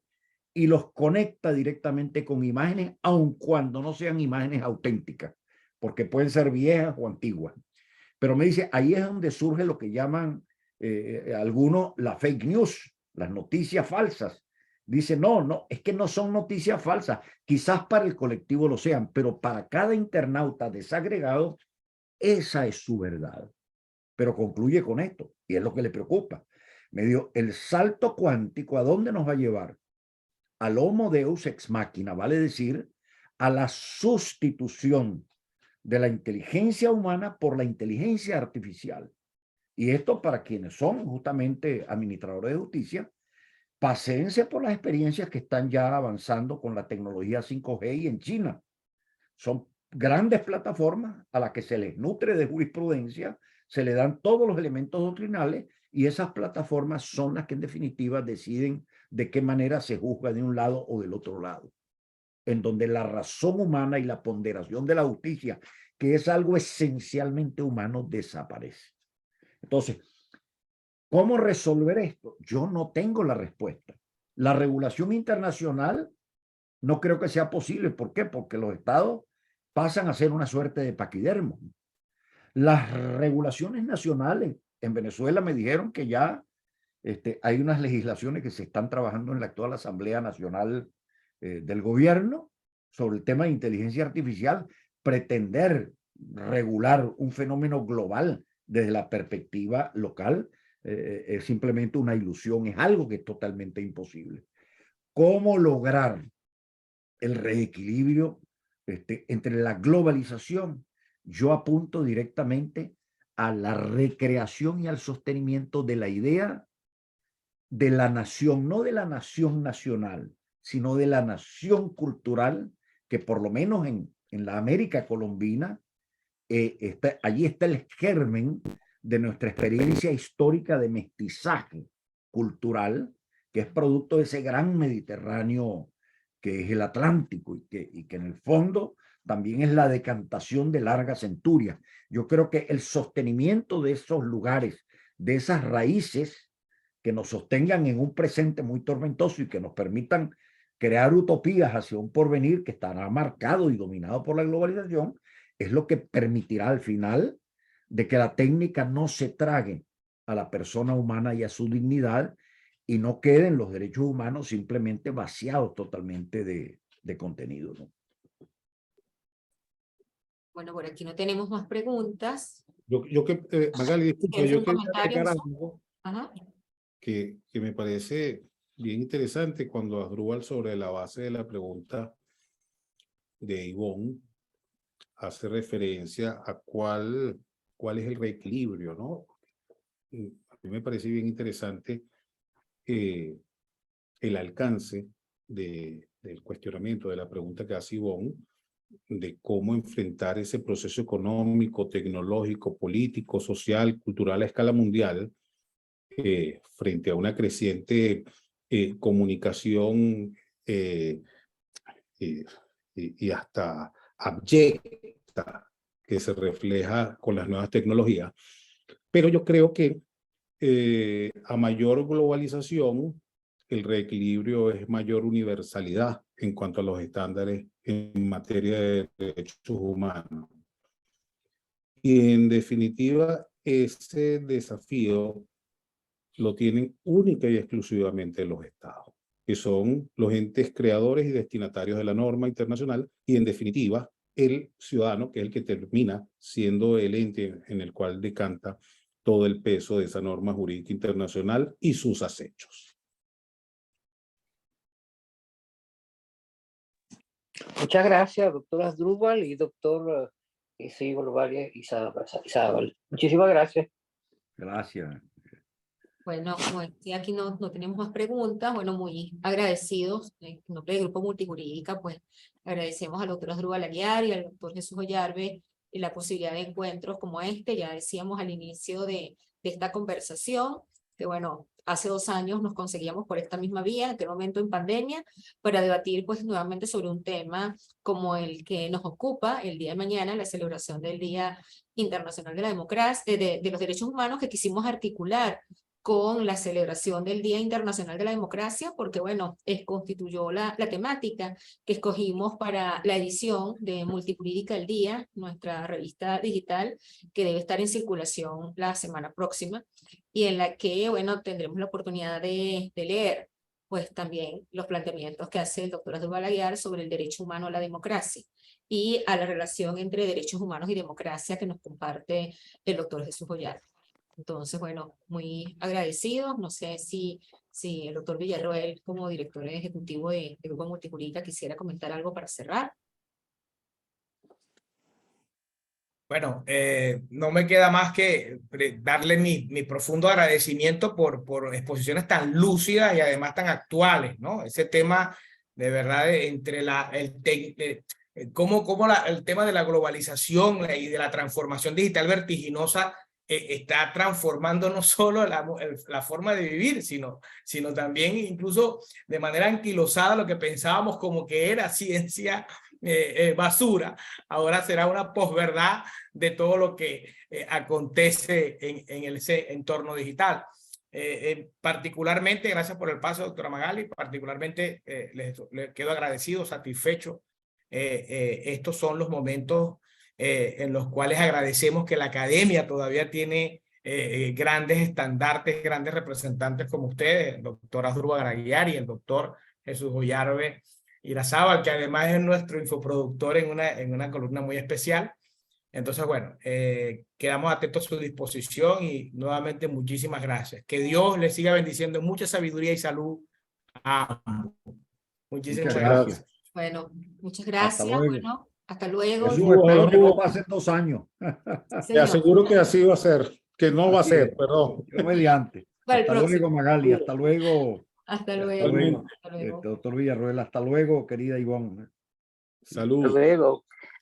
y los conecta directamente con imágenes, aun cuando no sean imágenes auténticas, porque pueden ser viejas o antiguas. Pero me dice, ahí es donde surge lo que llaman algunos la fake news, las noticias falsas. Dice, no, es que no son noticias falsas. Quizás para el colectivo lo sean, pero para cada internauta desagregado, esa es su verdad. Pero concluye con esto, y es lo que le preocupa. Me dijo, el salto cuántico, ¿a dónde nos va a llevar? Al homo deus ex machina, vale decir, a la sustitución de la inteligencia humana por la inteligencia artificial. Y esto para quienes son justamente administradores de justicia, paséense por las experiencias que están ya avanzando con la tecnología 5G y en China. Son grandes plataformas a las que se les nutre de jurisprudencia, se le dan todos los elementos doctrinales y esas plataformas son las que en definitiva deciden de qué manera se juzga de un lado o del otro lado, en donde la razón humana y la ponderación de la justicia, que es algo esencialmente humano, desaparece. Entonces, ¿cómo resolver esto? Yo no tengo la respuesta. La regulación internacional no creo que sea posible. ¿Por qué? Porque los estados pasan a ser una suerte de paquidermo. Las regulaciones nacionales en Venezuela me dijeron que ya hay unas legislaciones que se están trabajando en la actual Asamblea Nacional del Gobierno sobre el tema de inteligencia artificial. Pretender regular un fenómeno global desde la perspectiva local es simplemente una ilusión, es algo que es totalmente imposible. ¿Cómo lograr el reequilibrio entre la globalización? Yo apunto directamente a la recreación y al sostenimiento de la idea de la nación, no de la nación nacional, sino de la nación cultural, que por lo menos en la América colombina, allí está el germen de nuestra experiencia histórica de mestizaje cultural, que es producto de ese gran Mediterráneo que es el Atlántico y que en el fondo también es la decantación de largas centurias. Yo creo que el sostenimiento de esos lugares, de esas raíces que nos sostengan en un presente muy tormentoso y que nos permitan crear utopías hacia un porvenir que estará marcado y dominado por la globalización, es lo que permitirá al final de que la técnica no se trague a la persona humana y a su dignidad y no queden los derechos humanos simplemente vaciados totalmente de contenido, ¿no? Bueno, por aquí no tenemos más preguntas. Magali, disculpa, ¿Tienes yo un quería comentario? agregar algo Ajá. que me parece bien interesante cuando Asdrúbal, sobre la base de la pregunta de Ivonne, hace referencia a cuál es el reequilibrio, ¿no? me parece bien interesante el alcance del cuestionamiento, de la pregunta que hace Ivonne, de cómo enfrentar ese proceso económico, tecnológico, político, social, cultural a escala mundial, frente a una creciente comunicación y hasta abyecta que se refleja con las nuevas tecnologías. Pero yo creo que a mayor globalización, el reequilibrio es mayor universalidad en cuanto a los estándares en materia de derechos humanos. Y en definitiva, ese desafío lo tienen única y exclusivamente los estados, que son los entes creadores y destinatarios de la norma internacional, y en definitiva, el ciudadano, que es el que termina siendo el ente en el cual decanta todo el peso de esa norma jurídica internacional y sus acechos. Muchas gracias, doctora Asdrúbal y doctor Isidro Valle Izábal. Muchísimas gracias. Gracias. Bueno, como decía, aquí no tenemos más preguntas. Bueno, muy agradecidos. En nombre del Grupo Multijurídica, pues agradecemos al doctor Asdrúbal Aguiar y al doctor Jesús Ollarbe la posibilidad de encuentros como este. Ya decíamos al inicio de esta conversación que, bueno, hace 2 años nos conseguíamos por esta misma vía, en aquel momento en pandemia, para debatir pues nuevamente sobre un tema como el que nos ocupa el día de mañana, la celebración del Día Internacional de la Democracia, de los Derechos Humanos, que quisimos articular con la celebración del Día Internacional de la Democracia, porque bueno, constituyó la temática que escogimos para la edición de Multijurídica al Día, nuestra revista digital, que debe estar en circulación la semana próxima, y en la que, bueno, tendremos la oportunidad de leer, pues también los planteamientos que hace el doctor Asdrúbal Aguiar sobre el derecho humano a la democracia, y a la relación entre derechos humanos y democracia que nos comparte el doctor Jesús Ollarbe. Entonces, bueno, muy agradecidos. No sé si el doctor Villarroel, como director ejecutivo de Grupo Multijurídica, quisiera comentar algo para cerrar. Bueno, no me queda más que darle mi profundo agradecimiento por exposiciones tan lúcidas y además tan actuales, ¿no? Ese tema, de verdad, entre el tema de la globalización y de la transformación digital vertiginosa está transformando no solo la forma de vivir, sino también incluso de manera anquilosada lo que pensábamos como que era ciencia basura, ahora será una posverdad de todo lo que acontece en el entorno digital. Particularmente, gracias por el paso, doctora Magali, particularmente les quedo agradecido, satisfecho. Estos son los momentos en los cuales agradecemos que la academia todavía tiene grandes estandartes, grandes representantes como ustedes, el doctor Asdrúbal Aguiar y el doctor Jesús Ollarbe Irazábal, que además es nuestro infoproductor en una columna muy especial. Entonces, bueno, quedamos atentos a su disposición y nuevamente muchísimas gracias. Que Dios les siga bendiciendo mucha sabiduría y salud a ambos. Muchísimas gracias. Bueno, muchas gracias. Hasta luego. Bueno, hasta luego. Jesús, espero que no pasen 2 años. Te aseguro que así va a ser, que no va a Así ser, es. perdón. Yo mediante. Para el Hasta luego, próximo. Magali. Hasta luego. Hasta Hasta luego. luego. Hasta luego. Doctor Villarroel, hasta luego, querida Ivonne. Salud.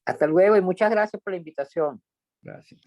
Hasta luego y muchas gracias por la invitación. Gracias.